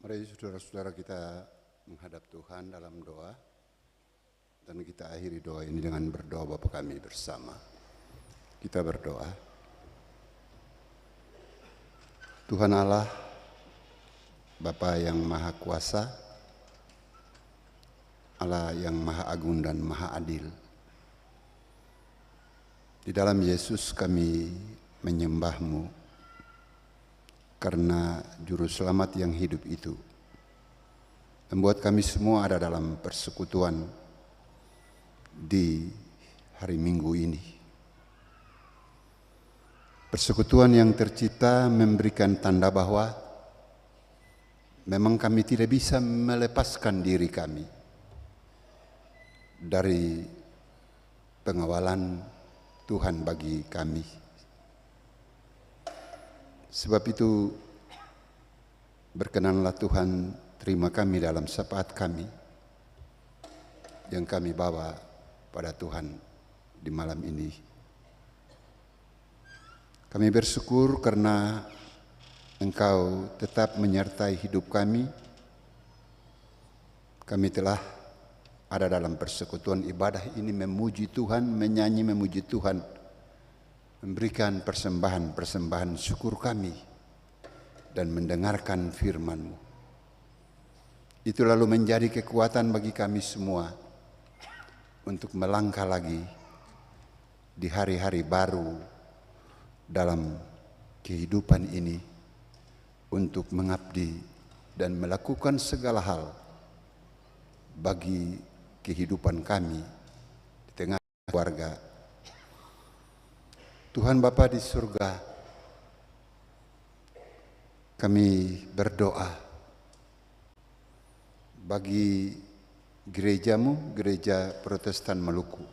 Mari saudara-saudara kita menghadap Tuhan dalam doa. Dan kita akhiri doa ini dengan berdoa Bapa kami bersama. Kita berdoa. Tuhan Allah, Bapa yang Maha Kuasa, Allah yang Maha Agung dan Maha Adil. Di dalam Yesus kami menyembah-Mu, karena Juru Selamat yang hidup itu membuat kami semua ada dalam persekutuan di hari Minggu ini. Persekutuan yang tercipta memberikan tanda bahwa memang kami tidak bisa melepaskan diri kami dari pengawalan Tuhan bagi kami. Sebab itu berkenanlah Tuhan terima kami dalam syafaat kami yang kami bawa pada Tuhan di malam ini. Kami bersyukur karena Engkau tetap menyertai hidup kami. Kami telah ada dalam persekutuan ibadah ini memuji Tuhan, menyanyi memuji Tuhan, memberikan persembahan-persembahan syukur kami dan mendengarkan firman-Mu. Itu lalu menjadi kekuatan bagi kami semua untuk melangkah lagi di hari-hari baru dalam kehidupan ini untuk mengabdi dan melakukan segala hal bagi kehidupan kami di tengah keluarga. Tuhan Bapa di surga, kami berdoa bagi gereja-Mu, Gereja Protestan Maluku,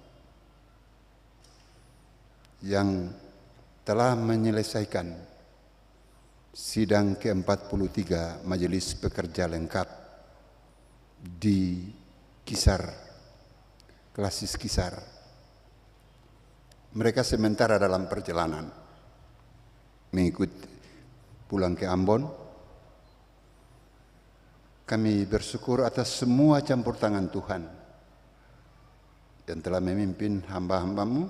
yang telah menyelesaikan sidang ke-43 Majelis Pekerja Lengkap di Klasis Kisar. Mereka sementara dalam perjalanan mengikut pulang ke Ambon. Kami bersyukur atas semua campur tangan Tuhan yang telah memimpin hamba-hamba-Mu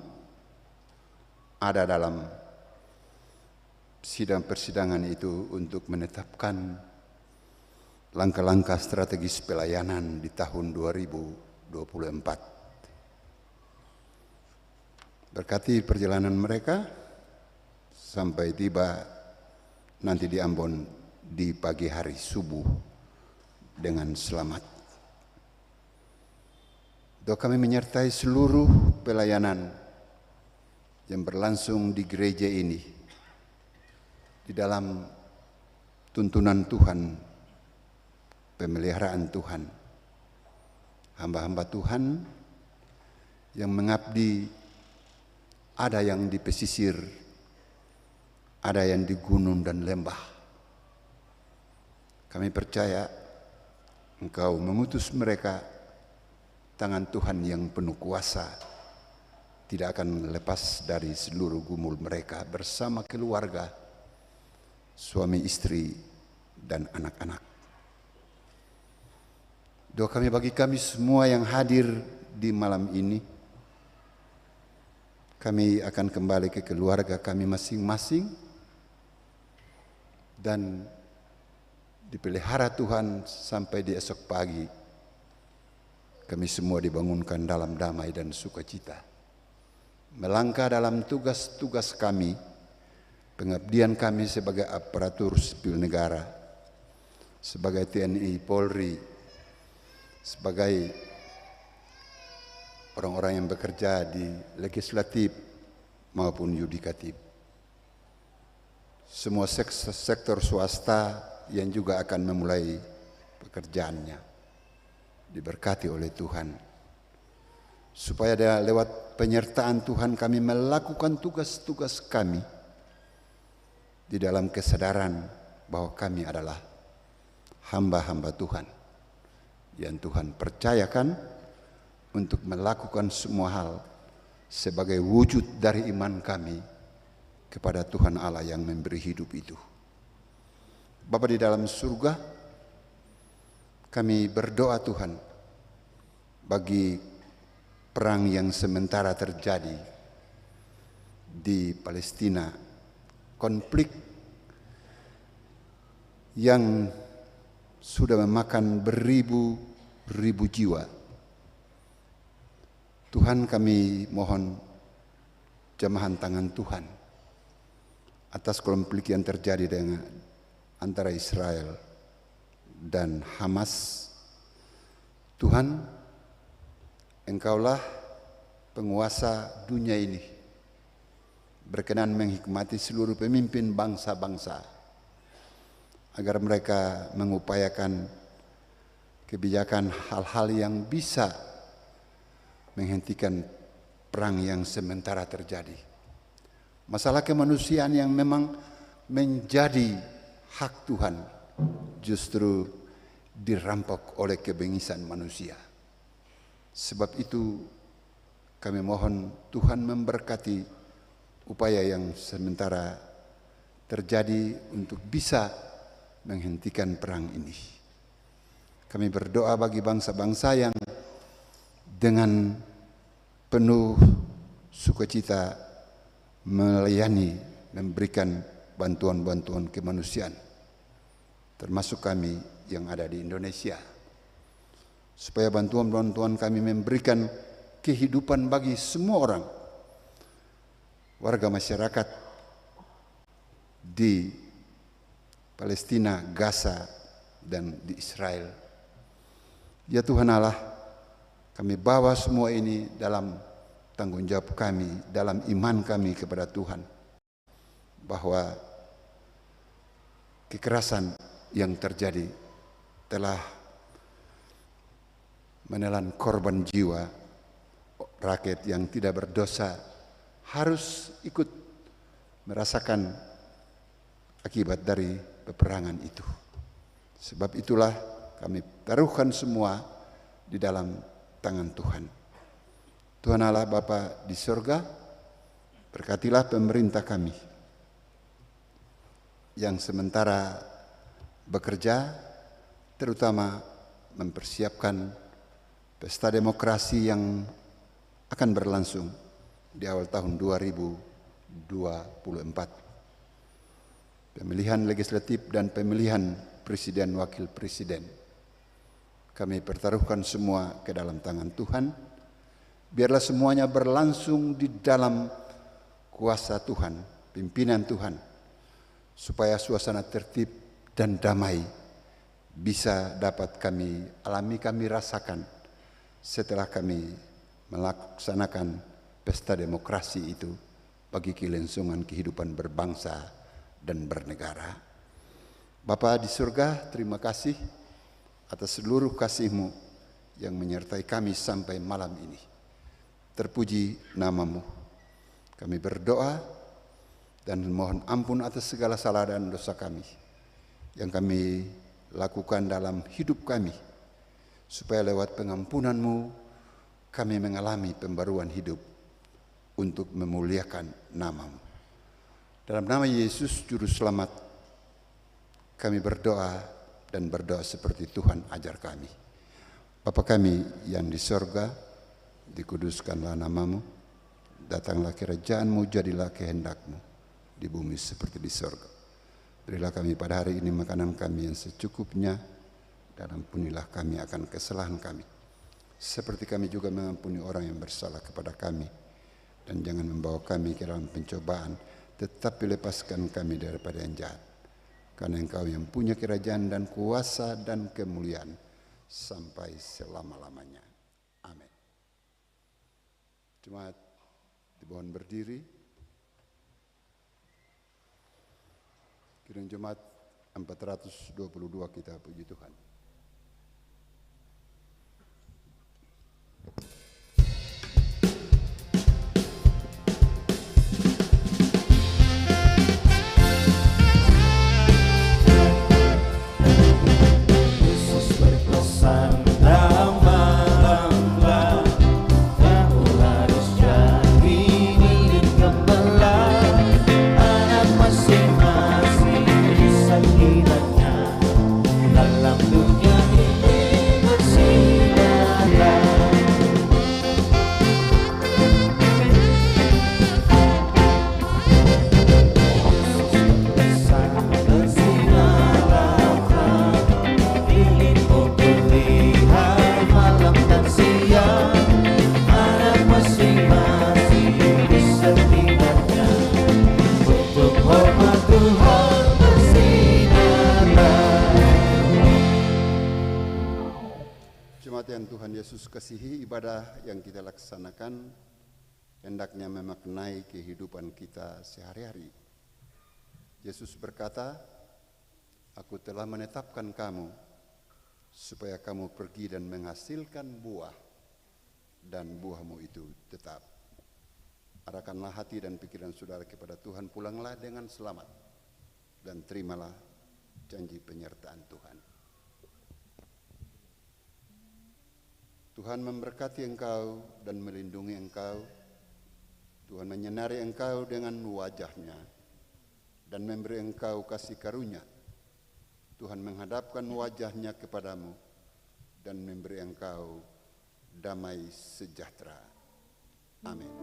ada dalam sidang persidangan itu untuk menetapkan langkah-langkah strategis pelayanan di tahun 2024. Berkati perjalanan mereka sampai tiba nanti di Ambon di pagi hari subuh dengan selamat. Doa kami menyertai seluruh pelayanan yang berlangsung di gereja ini di dalam tuntunan Tuhan, pemeliharaan Tuhan, hamba-hamba Tuhan yang mengabdi. Ada yang di pesisir, ada yang di gunung dan lembah. Kami percaya Engkau mengutus mereka, tangan Tuhan yang penuh kuasa tidak akan lepas dari seluruh gumul mereka bersama keluarga, suami istri dan anak-anak. Doa kami bagi kami semua yang hadir di malam ini. Kami akan kembali ke keluarga kami masing-masing dan dipelihara Tuhan sampai di esok pagi. Kami semua dibangunkan dalam damai dan sukacita. Melangkah dalam tugas-tugas kami, pengabdian kami sebagai aparatur sipil negara, sebagai TNI Polri, sebagai orang-orang yang bekerja di legislatif maupun yudikatif. Semua sektor swasta yang juga akan memulai pekerjaannya diberkati oleh Tuhan. Supaya lewat penyertaan Tuhan kami melakukan tugas-tugas kami di dalam kesadaran bahwa kami adalah hamba-hamba Tuhan yang Tuhan percayakan untuk melakukan semua hal sebagai wujud dari iman kami kepada Tuhan Allah yang memberi hidup itu. Bapa di dalam surga, Kami berdoa Tuhan bagi perang yang sementara terjadi di Palestina, konflik yang sudah memakan beribu-ribu jiwa. Tuhan, kami mohon jamahan tangan Tuhan atas konflik yang terjadi dengan antara Israel dan Hamas. Tuhan, Engkaulah penguasa dunia ini, berkenan menghikmati seluruh pemimpin bangsa-bangsa agar mereka mengupayakan kebijakan hal-hal yang bisa menghentikan perang yang sementara terjadi. Masalah kemanusiaan yang memang menjadi hak Tuhan justru dirampok oleh kebengisan manusia. Sebab itu kami mohon Tuhan memberkati upaya yang sementara terjadi untuk bisa menghentikan perang ini. Kami berdoa bagi bangsa-bangsa yang dengan penuh sukacita melayani, memberikan bantuan-bantuan kemanusiaan, termasuk kami yang ada di Indonesia, supaya bantuan-bantuan kami memberikan kehidupan bagi semua orang, warga masyarakat di Palestina, Gaza, dan di Israel. Ya Tuhan Allah, kami bawa semua ini dalam tanggung jawab kami, dalam iman kami kepada Tuhan, bahwa kekerasan yang terjadi telah menelan korban jiwa. Rakyat yang tidak berdosa harus ikut merasakan akibat dari peperangan itu. Sebab itulah kami taruhkan semua di dalam tangan Tuhan. Tuhan Allah Bapa di surga, berkatilah pemerintah kami yang sementara bekerja, terutama mempersiapkan pesta demokrasi yang akan berlangsung di awal tahun 2024. Pemilihan legislatif dan pemilihan presiden wakil presiden. Kami pertaruhkan semua ke dalam tangan Tuhan. Biarlah semuanya berlangsung di dalam kuasa Tuhan, pimpinan Tuhan, supaya suasana tertib dan damai bisa dapat kami alami, kami rasakan setelah kami melaksanakan pesta demokrasi itu bagi kelangsungan kehidupan berbangsa dan bernegara. Bapa di surga, terima kasih atas seluruh kasih-Mu yang menyertai kami sampai malam ini. Terpuji nama-Mu. Kami berdoa dan mohon ampun atas segala salah dan dosa kami yang kami lakukan dalam hidup kami, supaya lewat pengampunan-Mu kami mengalami pembaruan hidup untuk memuliakan nama-Mu. Dalam nama Yesus Juru Selamat kami berdoa dan berdoa seperti Tuhan ajar kami. Bapa kami yang di sorga, dikuduskanlah nama-Mu, datanglah kerajaan-Mu, jadilah kehendak-Mu di bumi seperti di sorga. Berilah kami pada hari ini makanan kami yang secukupnya, dan ampunilah kami akan kesalahan kami, seperti kami juga mengampuni orang yang bersalah kepada kami. Dan jangan membawa kami ke dalam pencobaan, tetapi lepaskan kami daripada yang jahat. Karena Engkau yang punya kerajaan dan kuasa dan kemuliaan sampai selama-lamanya. Amin. Jemaat dimohon berdiri. Kiranya jemaat 422 kita puji Tuhan. Dalam Yesus kasihi, ibadah yang kita laksanakan hendaknya memaknai kehidupan kita sehari-hari. Yesus berkata, "Aku telah menetapkan kamu supaya kamu pergi dan menghasilkan buah, dan buahmu itu tetap." Arahkanlah hati dan pikiran saudara kepada Tuhan, pulanglah dengan selamat, dan terimalah janji penyertaan Tuhan. Tuhan memberkati engkau dan melindungi engkau. Tuhan menyinari engkau dengan wajah-Nya dan memberi engkau kasih karunia. Tuhan menghadapkan wajah-Nya kepadamu dan memberi engkau damai sejahtera. Amin.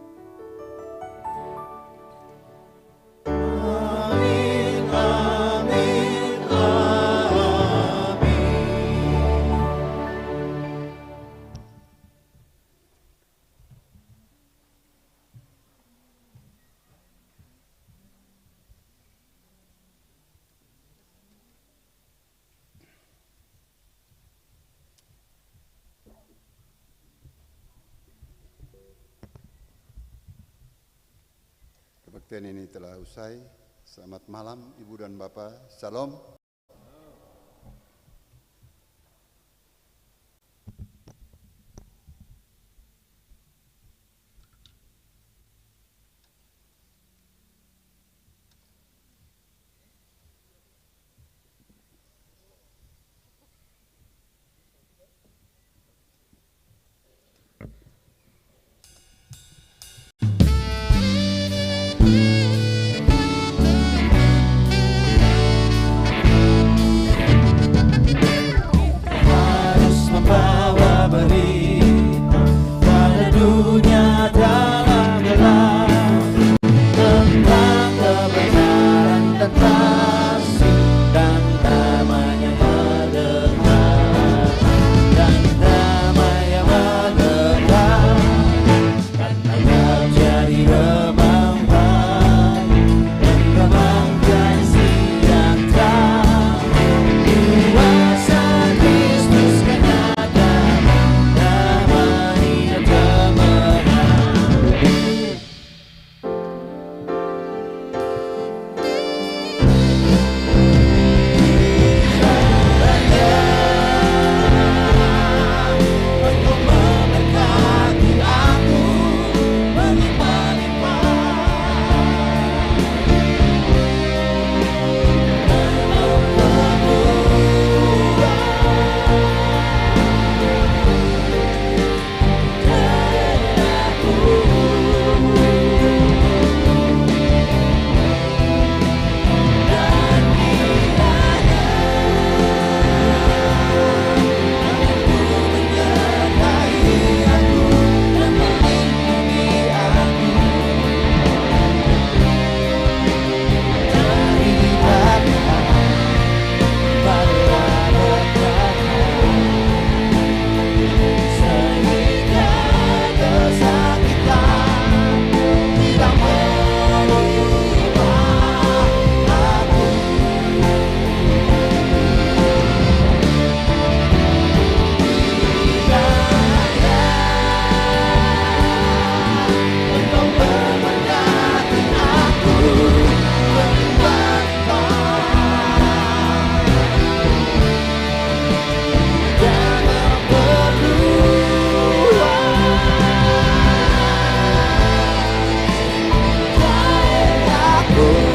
Kebaktian ini telah usai. Selamat malam Ibu dan Bapak. Salam. Oh